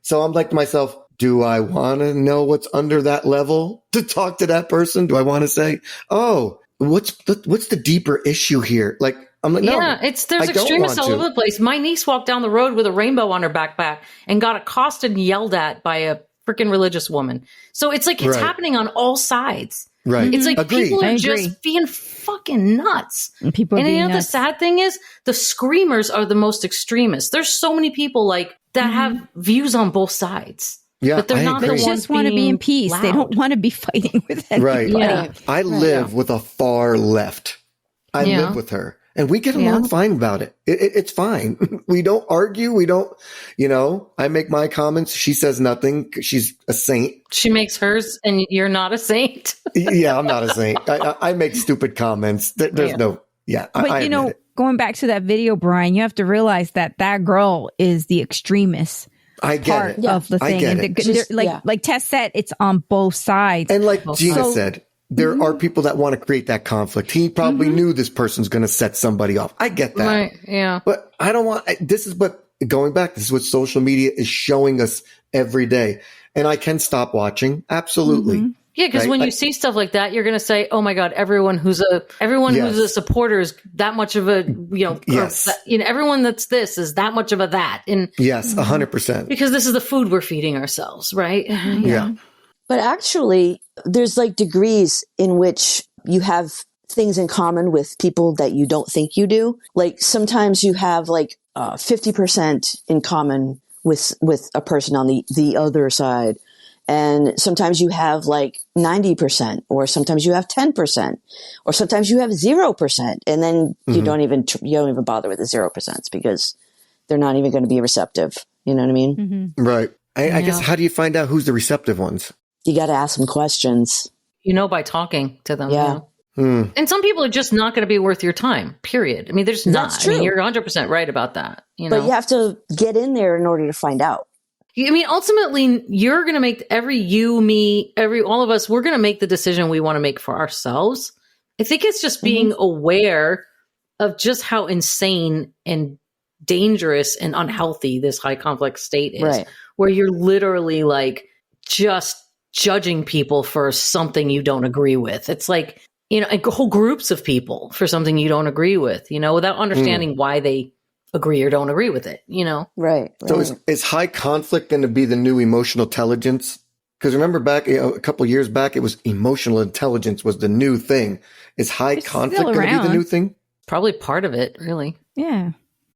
Speaker 1: so I'm like to myself, do I want to know what's under that level to talk to that person? Do I want to say, oh, what's the deeper issue here? I'm like, no.
Speaker 3: Yeah, there's extremists all over the place. My niece walked down the road with a rainbow on her backpack and got accosted and yelled at by a freaking religious woman. So it's like it's happening on all sides.
Speaker 1: Right.
Speaker 3: It's like
Speaker 1: Agreed.
Speaker 3: people are just being fucking nuts.
Speaker 4: And people are
Speaker 3: and
Speaker 4: being
Speaker 3: you know
Speaker 4: nuts.
Speaker 3: the sad thing is the screamers are the most extremists. There's so many people that have views on both sides.
Speaker 1: Yeah,
Speaker 3: but they're not the
Speaker 4: They
Speaker 3: ones
Speaker 4: just want to be in peace.
Speaker 3: loud.
Speaker 4: They don't want to be fighting with anybody.
Speaker 1: Right.
Speaker 3: Yeah.
Speaker 1: I live with a far left. I live with her. And we get along fine about it. It's fine. We don't argue. We don't, I make my comments. She says nothing. She's a saint.
Speaker 3: She makes hers and you're not a saint.
Speaker 1: Yeah, I'm not a saint. I make stupid comments. There's no,
Speaker 4: But
Speaker 1: I admit it.
Speaker 4: going back to that video, Brian, you have to realize that girl is the extremist
Speaker 1: I get
Speaker 4: part
Speaker 1: it.
Speaker 4: of the thing.
Speaker 1: I get
Speaker 4: And
Speaker 1: it.
Speaker 4: like Tess said, it's on both sides.
Speaker 1: And like Gina said, there are people that want to create that conflict. He probably knew this person's going to set somebody off. I get that.
Speaker 3: Right. Yeah.
Speaker 1: But I don't want, this is what social media is showing us every day. And I can stop watching. Absolutely.
Speaker 3: Yeah, because when you see stuff like that, you're going to say, "Oh my God, everyone who's a supporter is that much of a
Speaker 1: Yes.
Speaker 3: everyone that's this is that much of a that." And
Speaker 1: Yes, 100%.
Speaker 3: because this is the food we're feeding ourselves, right?
Speaker 1: Yeah.
Speaker 2: But actually, there's degrees in which you have things in common with people that you don't think you do. Like sometimes you have 50% in common with a person on the other side. And sometimes you have 90%, or sometimes you have 10%, or sometimes you have 0%. And then you don't even bother with the 0% because they're not even going to be receptive. You know what I mean?
Speaker 1: Right. I guess, how do you find out who's the receptive ones?
Speaker 2: You got to ask them questions.
Speaker 3: By talking to them.
Speaker 2: Yeah.
Speaker 3: And some people are just not going to be worth your time, period. I mean, there's not.
Speaker 2: That's true.
Speaker 3: I mean, you're 100% right about that.
Speaker 2: But you have to get in there in order to find out.
Speaker 3: I mean, ultimately, you're going to make all of us, we're going to make the decision we want to make for ourselves. I think it's just being aware of just how insane and dangerous and unhealthy this high conflict state is, where you're literally just judging people for something you don't agree with. It's whole groups of people for something you don't agree with, without understanding why they agree or don't agree with it,
Speaker 2: Right.
Speaker 1: So is high conflict going to be the new emotional intelligence? Because remember back a couple of years back, it was emotional intelligence was the new thing. Is high conflict going to be the new thing?
Speaker 3: Probably part of it, really.
Speaker 4: Yeah.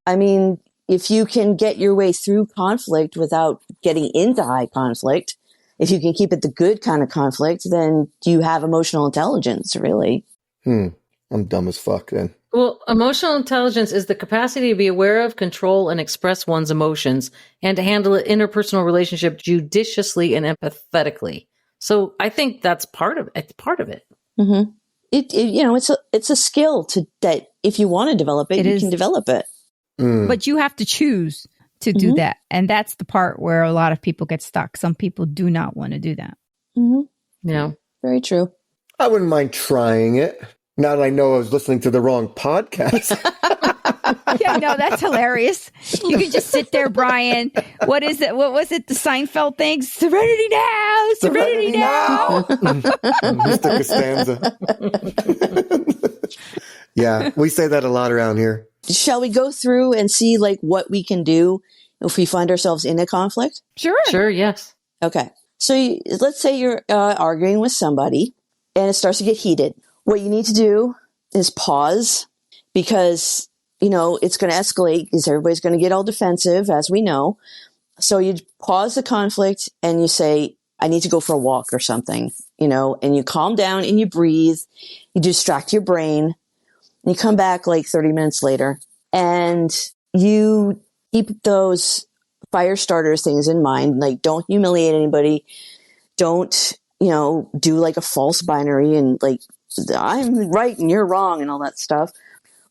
Speaker 2: I mean, if you can get your way through conflict without getting into high conflict, if you can keep it the good kind of conflict, then you have emotional intelligence, really.
Speaker 1: I'm dumb as fuck then.
Speaker 3: Well, emotional intelligence is the capacity to be aware of, control, and express one's emotions and to handle an interpersonal relationship judiciously and empathetically. So I think that's part of it. It's part of it.
Speaker 2: Mm-hmm. It's a skill that if you want to develop it, you can develop it.
Speaker 4: But you have to choose to do that. And that's the part where a lot of people get stuck. Some people do not want to do that.
Speaker 2: Mm-hmm.
Speaker 3: Yeah.
Speaker 2: Very true.
Speaker 1: I wouldn't mind trying it. Now that I know I was listening to the wrong podcast.
Speaker 4: Yeah, no, that's hilarious. You can just sit there, Brian. What is it? What was it? The Seinfeld thing? Serenity now! Serenity now!
Speaker 1: Mr. Costanza. Yeah, we say that a lot around here.
Speaker 2: Shall we go through and see like what we can do if we find ourselves in a conflict?
Speaker 4: Sure.
Speaker 3: Sure, yes.
Speaker 2: Okay. So let's say you're arguing with somebody and it starts to get heated. What you need to do is pause because, it's going to escalate because everybody's going to get all defensive, as we know. So you pause the conflict and you say, I need to go for a walk or something, and you calm down and you breathe. You distract your brain. And you come back like 30 minutes later and you keep those fire starter things in mind. Like, don't humiliate anybody. Don't, do like a false binary and like, I'm right and you're wrong and all that stuff.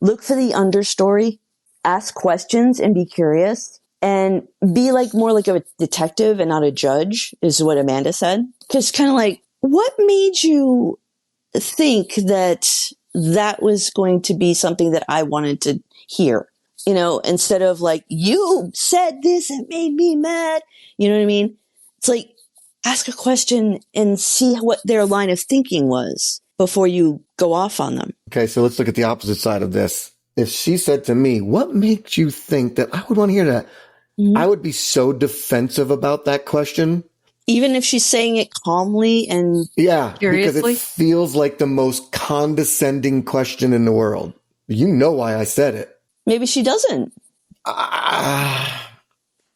Speaker 2: Look for the understory, ask questions and be curious and be like more like a detective and not a judge is what Amanda said. Cause kind of like, what made you think that was going to be something that I wanted to hear, instead of like, you said this, it made me mad. You know what I mean? It's like, ask a question and see what their line of thinking was before you go off on them.
Speaker 1: Okay, so let's look at the opposite side of this. If she said to me, what makes you think that I would want to hear that? Mm-hmm. I would be so defensive about that question.
Speaker 2: Even if she's saying it calmly and
Speaker 3: curiously?
Speaker 1: Because it feels like the most condescending question in the world. You know why I said it.
Speaker 2: Maybe she doesn't. But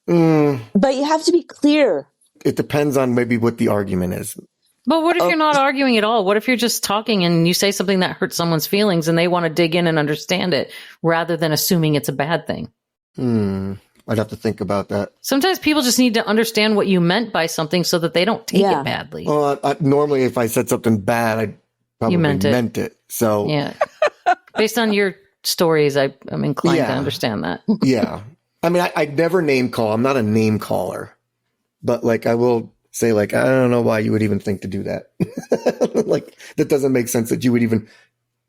Speaker 2: you have to be clear.
Speaker 1: It depends on maybe what the argument is.
Speaker 3: But what if you're not arguing at all? What if you're just talking and you say something that hurts someone's feelings and they want to dig in and understand it rather than assuming it's a bad thing?
Speaker 1: I'd have to think about that.
Speaker 3: Sometimes people just need to understand what you meant by something so that they don't take it badly.
Speaker 1: Well, normally if I said something bad, I probably meant it. So
Speaker 3: yeah, based on your stories, I'm inclined to understand that.
Speaker 1: Yeah. I mean, I never name call. I'm not a name caller, but like I will say like, I don't know why you would even think to do that. Like that doesn't make sense that you would even,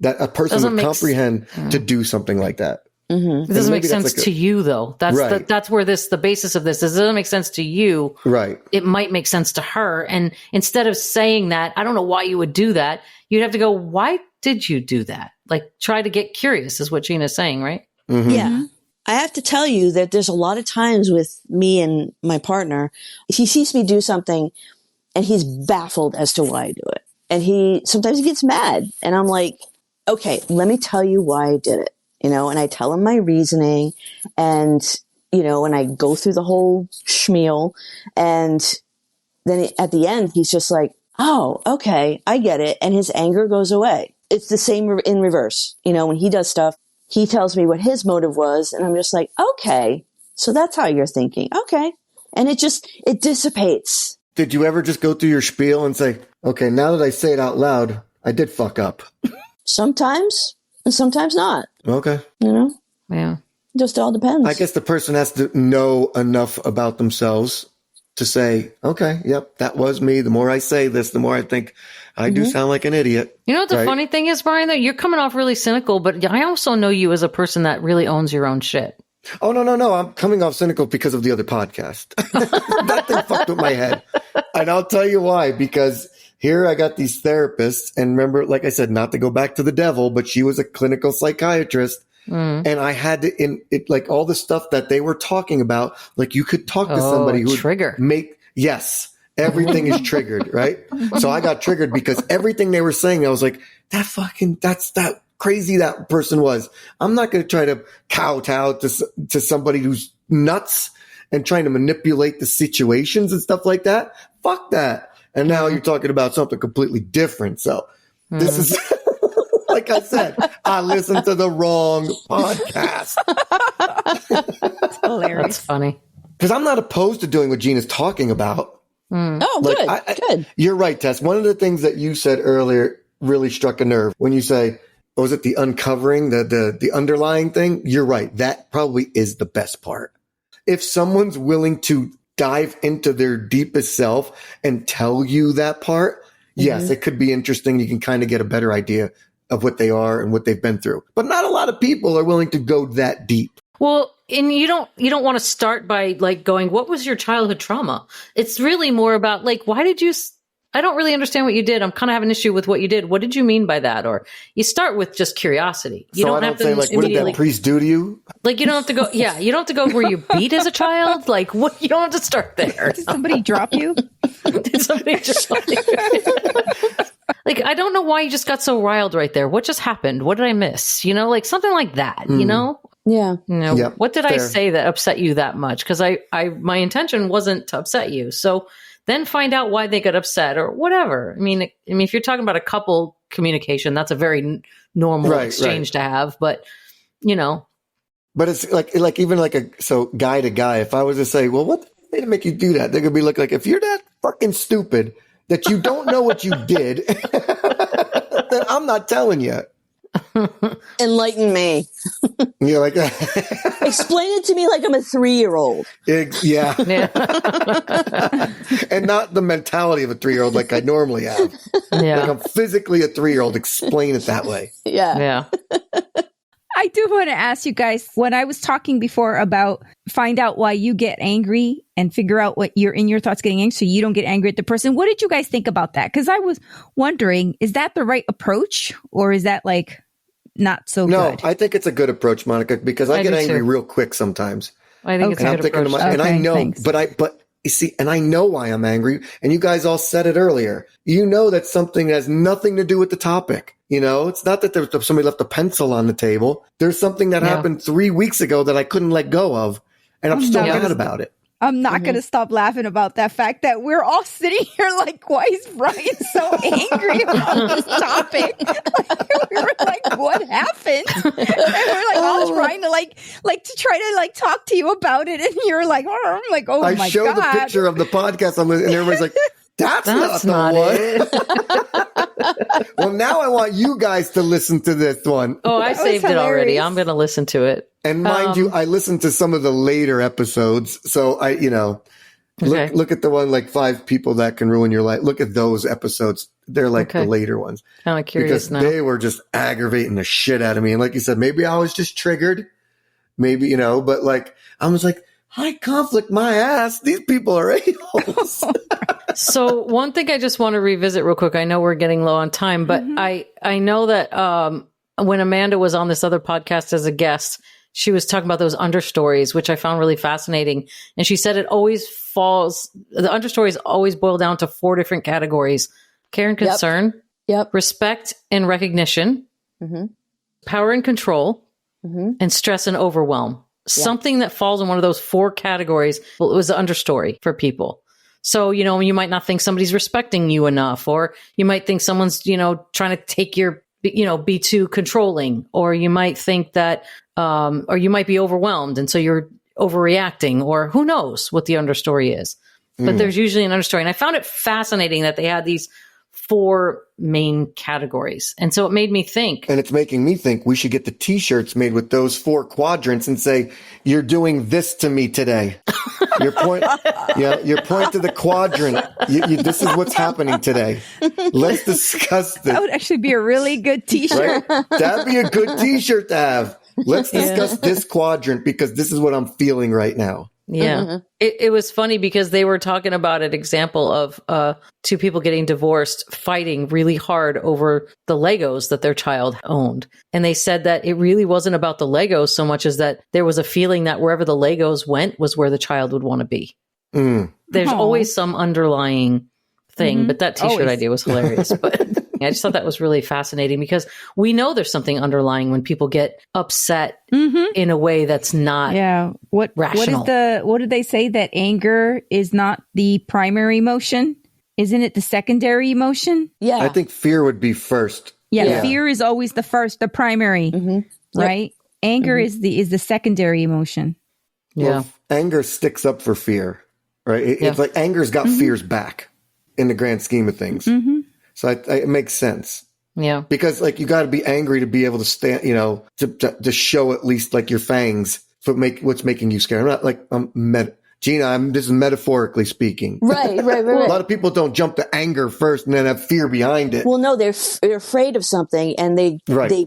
Speaker 1: that a person would comprehend to do something like that.
Speaker 3: Mm-hmm. It doesn't make sense to you, though. That's right. That's where the basis of this is. It doesn't make sense to you.
Speaker 1: Right.
Speaker 3: It might make sense to her. And instead of saying that, I don't know why you would do that. You'd have to go, why did you do that? Like, try to get curious is what Gina's saying, right?
Speaker 1: Mm-hmm.
Speaker 2: Yeah. I have to tell you that there's a lot of times with me and my partner, he sees me do something and he's baffled as to why I do it. And sometimes he gets mad and I'm like, okay, let me tell you why I did it. And I tell him my reasoning and, and I go through the whole schmeal. And then at the end, he's just like, oh, okay, I get it. And his anger goes away. It's the same in reverse. When he does stuff, he tells me what his motive was. And I'm just like, okay, so that's how you're thinking. Okay. And it dissipates.
Speaker 1: Did you ever just go through your spiel and say, okay, now that I say it out loud, I did fuck up?
Speaker 2: Sometimes. And sometimes not.
Speaker 1: Okay.
Speaker 3: Yeah.
Speaker 2: Just all depends.
Speaker 1: I guess the person has to know enough about themselves to say, okay, yep, that was me. The more I say this, the more I think I do sound like an idiot.
Speaker 3: You know what the funny thing is, Brian, that you're coming off really cynical, but I also know you as a person that really owns your own shit.
Speaker 1: Oh, no. I'm coming off cynical because of the other podcast. That thing fucked with my head. And I'll tell you why, because here I got these therapists, and remember, like I said, not to go back to the devil, but she was a clinical psychiatrist. And I had to, like all the stuff that they were talking about, like you could talk to somebody who would yes, everything is triggered, right? So I got triggered because everything they were saying, I was like, that's that crazy that person was. I'm not going to try to kowtow to somebody who's nuts and trying to manipulate the situations and stuff like that. Fuck that. And now you're talking about something completely different. So this is, like I said, I listened to the wrong podcast.
Speaker 4: That's hilarious.
Speaker 3: That's funny.
Speaker 1: Because I'm not opposed to doing what Gina's talking about.
Speaker 2: Oh,
Speaker 1: like,
Speaker 2: good.
Speaker 1: You're right, Tess. One of the things that you said earlier really struck a nerve when you say, was it the uncovering, the underlying thing? You're right. That probably is the best part. If someone's willing to dive into their deepest self and tell you that part, yes, it could be interesting. You can kind of get a better idea of what they are and what they've been through. But not a lot of people are willing to go that deep.
Speaker 3: Well, and you don't want to start by like going, what was your childhood trauma? It's really more about like, why did you, I don't really understand what you did. I'm kind of having an issue with what you did. What did you mean by that? Or you start with just curiosity. You
Speaker 1: so
Speaker 3: don't
Speaker 1: I
Speaker 3: have
Speaker 1: don't say
Speaker 3: to
Speaker 1: like, what did that priest do to you?
Speaker 3: Like, you don't have to go, you don't have to go where you beat as a child. Like, what? You don't have to start there.
Speaker 4: Did somebody drop you?
Speaker 3: Did somebody drop you? Like, I don't know why you just got so riled right there. What just happened? What did I miss? Like something like that, you know?
Speaker 2: Yeah.
Speaker 1: Yep,
Speaker 3: What did I
Speaker 1: fair.
Speaker 3: say that upset you that much? Because my intention wasn't to upset you. So then find out why they got upset or whatever. I mean, if you're talking about a couple communication, that's a very normal exchange to have. But
Speaker 1: But it's like even like so guy to guy. If I was to say, well, what did make you do that? They're gonna be like, if you're that fucking stupid that you don't know what you did, then I'm not telling you.
Speaker 2: Enlighten me.
Speaker 1: You're like,
Speaker 2: Explain it to me like I'm a 3-year-old.
Speaker 1: yeah. And not the mentality of a 3-year-old like I normally have.
Speaker 3: Yeah.
Speaker 1: Like I'm physically a 3-year-old. Explain it that way.
Speaker 2: Yeah.
Speaker 3: Yeah.
Speaker 4: I do want to ask you guys, when I was talking before about find out why you get angry and figure out what you're in your thoughts getting angry so you don't get angry at the person. What did you guys think about that? Because I was wondering, is that the right approach or is that like not so good?
Speaker 1: No, I think it's a good approach, Monica, because I get angry real quick sometimes.
Speaker 3: I think it's a
Speaker 1: And I'm
Speaker 3: good
Speaker 1: thinking to
Speaker 3: approach.
Speaker 1: and I know,
Speaker 4: thanks.
Speaker 1: but you see, and I know why I'm angry. And you guys all said it earlier. You know that's something that has nothing to do with the topic. It's not that somebody left a pencil on the table. There's something that happened 3 weeks ago that I couldn't let go of, and I'm still mad about it.
Speaker 4: I'm not going to stop laughing about that fact that we're all sitting here like, why is Brian so angry about this topic? We were like, what happened? And we're like, all trying to like to try to like talk to you about it. And you're like, oh, I'm like, oh my God.
Speaker 1: I show the picture of the podcast and everybody's like, that's not the one. Well, now I want you guys to listen to this one.
Speaker 3: Oh, I saved it already.
Speaker 4: hilarious.
Speaker 3: I'm going to listen to it.
Speaker 1: And mind you, I listened to some of the later episodes. So look at the one like 5 people that can ruin your life. Look at those episodes. They're like the later ones.
Speaker 3: Kind of curious
Speaker 1: because
Speaker 3: now.
Speaker 1: they were just aggravating the shit out of me. And like you said, maybe I was just triggered. Maybe, but like, I was like, high conflict my ass. These people are a-holes.
Speaker 3: So one thing I just want to revisit real quick. I know we're getting low on time, but I know that when Amanda was on this other podcast as a guest, she was talking about those understories, which I found really fascinating. And she said the understories always boil down to 4 different categories: care and concern, respect and recognition, power and control, and stress and overwhelm. Something that falls in one of those 4 categories was the understory for people. So, you might not think somebody's respecting you enough, or you might think someone's, trying to take your, be too controlling, or you might think that, or you might be overwhelmed. And so you're overreacting, or who knows what the understory is. But there's usually an understory. And I found it fascinating that they had these 4 main categories. And so it made me think.
Speaker 1: And it's making me think we should get the t-shirts made with those 4 quadrants and say, you're doing this to me today. Your point to the quadrant. This is what's happening today. Let's discuss this.
Speaker 4: That would actually be a really good t-shirt.
Speaker 1: Right? That'd be a good t-shirt to have. Let's discuss this quadrant because this is what I'm feeling right now.
Speaker 3: Yeah. It was funny because they were talking about an example of 2 people getting divorced, fighting really hard over the Legos that their child owned. And they said that it really wasn't about the Legos so much as that there was a feeling that wherever the Legos went was where the child would want to be. There's always some underlying thing, but that t-shirt idea was hilarious. But I just thought that was really fascinating because we know there's something underlying when people get upset in a way that's not rational.
Speaker 4: What did they say, that anger is not the primary emotion? Isn't it the secondary emotion?
Speaker 2: Yeah.
Speaker 1: I think fear would be first.
Speaker 4: Yeah. Fear is always the primary, right? Anger is the secondary emotion.
Speaker 1: Well, anger sticks up for fear, right? It's like anger's got fear's back in the grand scheme of things. So it makes sense.
Speaker 3: Yeah.
Speaker 1: Because like you got to be angry to be able to stand, to show at least like your fangs for what's making you scared. I'm not like, Gina, this is metaphorically speaking.
Speaker 2: Right.
Speaker 1: A lot of people don't jump to anger first and then have fear behind it.
Speaker 2: Well, no, they're afraid of something and they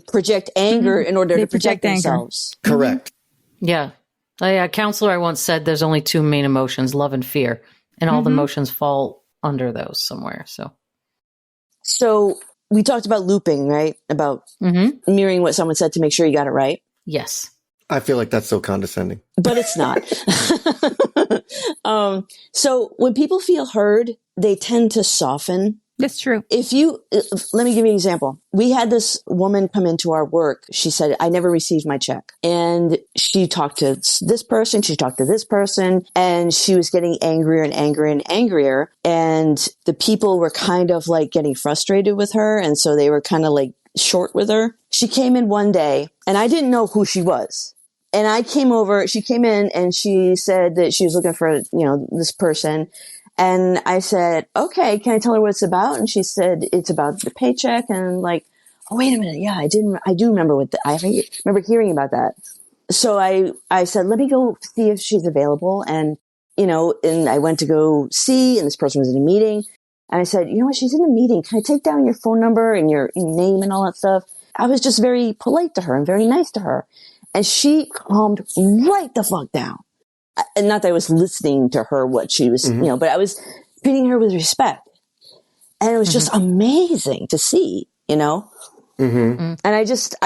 Speaker 2: project anger in order to protect themselves.
Speaker 1: Correct.
Speaker 3: Yeah. A counselor I once said there's only 2 main emotions, love and fear, and all the emotions fall under those somewhere.
Speaker 2: So we talked about looping, right? About mirroring what someone said to make sure you got it right.
Speaker 3: Yes.
Speaker 1: I feel like that's so condescending.
Speaker 2: But it's not. So when people feel heard, they tend to soften.
Speaker 4: That's true.
Speaker 2: Let me give you an example. We had this woman come into our work. She said, I never received my check. And she talked to this person. She talked to this person, and she was getting angrier and angrier and angrier. And the people were kind of like getting frustrated with her. And so they were kind of like short with her. She came in one day and I didn't know who she was. And she came in and she said that she was looking for, this person. And I said, okay, can I tell her what it's about? And she said, it's about the paycheck. And like, oh, wait a minute. Yeah, I do remember I remember hearing about that. So I said, let me go see if she's available. And, and I went to go see, and this person was in a meeting. And I said, you know what? She's in a meeting. Can I take down your phone number and your name and all that stuff? I was just very polite to her and very nice to her. And she calmed right the fuck down. And not that I was listening to her, what she was, but I was treating her with respect. And it was just amazing to see, And I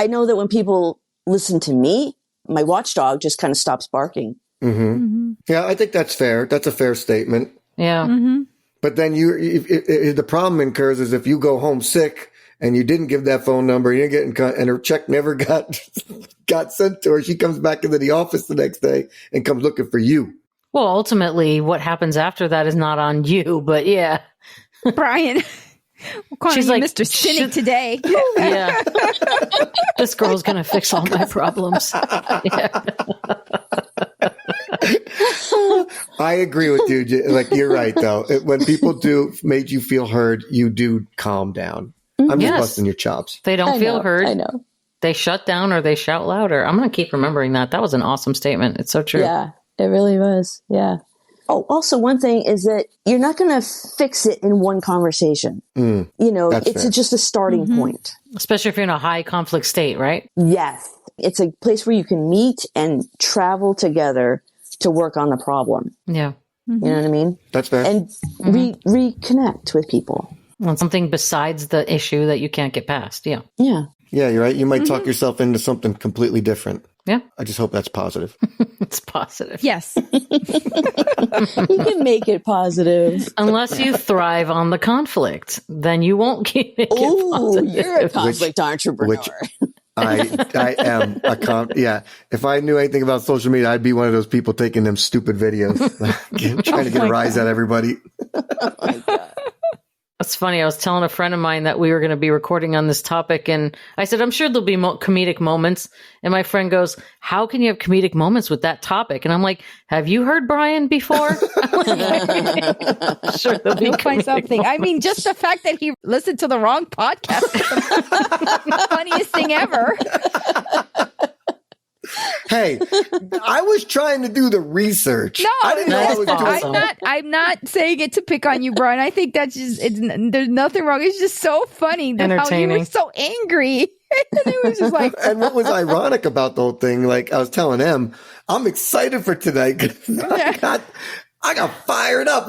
Speaker 2: know that when people listen to me, my watchdog just kind of stops barking.
Speaker 1: Yeah, I think that's fair. That's a fair statement.
Speaker 3: Yeah.
Speaker 1: But then the problem occurs is if you go home sick and you didn't give that phone number, you didn't get and her check never got sent to her, she comes back into the office the next day and comes looking for you.
Speaker 3: Well, ultimately, what happens after that is not on you, but yeah.
Speaker 4: Brian, we're calling
Speaker 3: She's
Speaker 4: you
Speaker 3: like,
Speaker 4: Mr. Cynic today.
Speaker 3: Yeah. This girl's going to fix all my problems. Yeah.
Speaker 1: I agree with you. Like, you're right, though. When people made you feel heard, you do calm down. I'm just busting your chops.
Speaker 3: They don't feel heard.
Speaker 2: I know.
Speaker 3: They shut down or they shout louder. I'm going to keep remembering that. That was an awesome statement. It's so true.
Speaker 2: Yeah, it really was. Yeah. Oh, also one thing is that you're not going to fix it in one conversation. It's just a starting point.
Speaker 3: Especially if you're in a high conflict state, right?
Speaker 2: Yes. It's a place where you can meet and travel together to work on the problem.
Speaker 3: Yeah.
Speaker 2: You know what I mean?
Speaker 1: That's fair.
Speaker 2: And reconnect with people.
Speaker 3: On something besides the issue that you can't get past. Yeah.
Speaker 2: Yeah.
Speaker 1: Yeah, you're right. You might talk yourself into something completely different.
Speaker 3: Yeah.
Speaker 1: I just hope that's positive.
Speaker 3: It's positive.
Speaker 4: Yes.
Speaker 2: You can make it positive.
Speaker 3: Unless you thrive on the conflict, then you won't keep it positive.
Speaker 2: You're a conflict entrepreneur.
Speaker 1: I am yeah. If I knew anything about social media, I'd be one of those people taking them stupid videos, trying to get a rise out of everybody.
Speaker 2: Oh my God.
Speaker 3: That's funny. I was telling a friend of mine that we were going to be recording on this topic, and I said, I'm sure there'll be comedic moments. And my friend goes, how can you have comedic moments with that topic? And I'm like, have you heard Brian before? Sure, there'll be
Speaker 4: find something.
Speaker 3: moments.
Speaker 4: I mean, just the fact that he listened to the wrong podcast is the funniest thing ever.
Speaker 1: Hey, I was trying to do the research.
Speaker 4: No,
Speaker 1: I didn't know I was
Speaker 3: awesome.
Speaker 1: doing.
Speaker 4: I'm not saying it to pick on you, Brian. I think that's there's nothing wrong. It's just so funny that how you
Speaker 3: Entertaining.
Speaker 4: were so angry. And it was just like,
Speaker 1: And what was ironic about the whole thing, like I was telling Em, I'm excited for tonight. 'Cause I got fired up.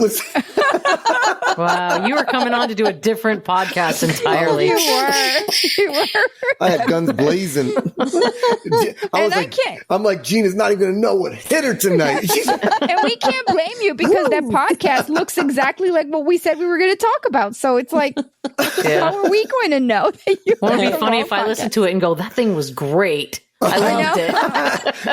Speaker 3: Wow, you were coming on to do a different podcast entirely.
Speaker 4: you were.
Speaker 1: I had guns blazing. I'm like, Gina's not even going to know what hit her tonight.
Speaker 4: And we can't blame you because that podcast looks exactly like what we said we were going to talk about. So it's like, how are we going to know that you?
Speaker 3: Won't it be funny if I listen to it and go, that thing was great. I loved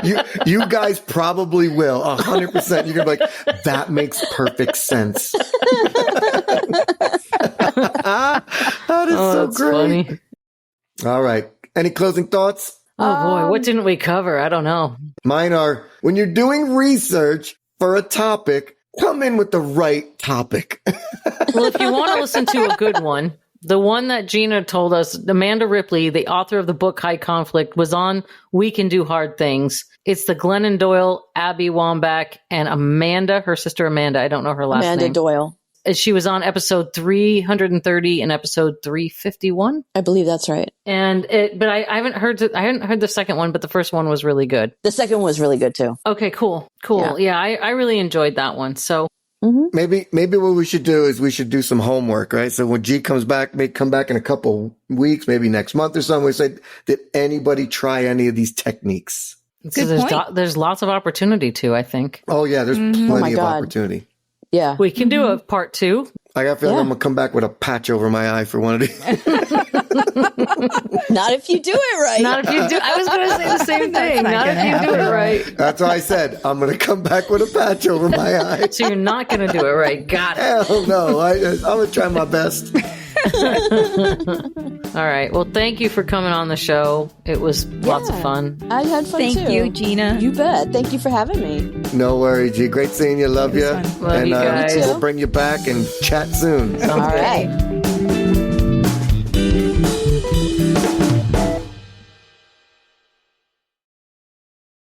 Speaker 3: it.
Speaker 1: You guys probably will. 100%. You're going to be like, that makes perfect sense. That is so
Speaker 3: that's
Speaker 1: great.
Speaker 3: funny.
Speaker 1: All right. Any closing thoughts?
Speaker 3: Oh boy, what didn't we cover? I don't know.
Speaker 1: Mine are, when you're doing research for a topic, come in with the right topic.
Speaker 3: Well, if you want to listen to a good one, the one that Gina told us, Amanda Ripley, the author of the book High Conflict, was on We Can Do Hard Things. It's the Glennon Doyle, Abby Wambach, and Amanda, her sister Amanda. I don't know her last name.
Speaker 2: Amanda Doyle.
Speaker 3: She was on episode 330 and episode 351.
Speaker 2: I believe that's right.
Speaker 3: But I haven't heard the second one, but the first one was really good.
Speaker 2: The second one was really good too.
Speaker 3: Okay, cool. Yeah, I really enjoyed that one. So
Speaker 1: Maybe what we should do is we should do some homework, right? So when G comes back, may come back in a couple weeks, maybe next month or something. We say, did anybody try any of these techniques?
Speaker 3: Because there's lots of opportunity too, I think.
Speaker 1: Oh yeah, there's plenty of opportunity.
Speaker 2: Yeah.
Speaker 3: We can do a part 2.
Speaker 1: I got a feeling I'm going to come back with a patch over my eye for one of these.
Speaker 2: Not if you do it right.
Speaker 3: Not if you do. I was going to say the same thing. Not if you do it right.
Speaker 1: That's why I said I'm going to come back with a patch over my eye.
Speaker 3: So you're not going to do it right. Got it.
Speaker 1: Hell no. I'm going to try my best.
Speaker 3: All right. Well, thank you for coming on the show. It was lots of fun.
Speaker 2: I had fun too.
Speaker 4: Thank you, Gina.
Speaker 2: You bet. Thank you for having me.
Speaker 1: No worries, G. Great seeing you. Love you.
Speaker 3: Love you guys.
Speaker 1: We'll bring you back and chat soon.
Speaker 3: Sounds
Speaker 2: All right.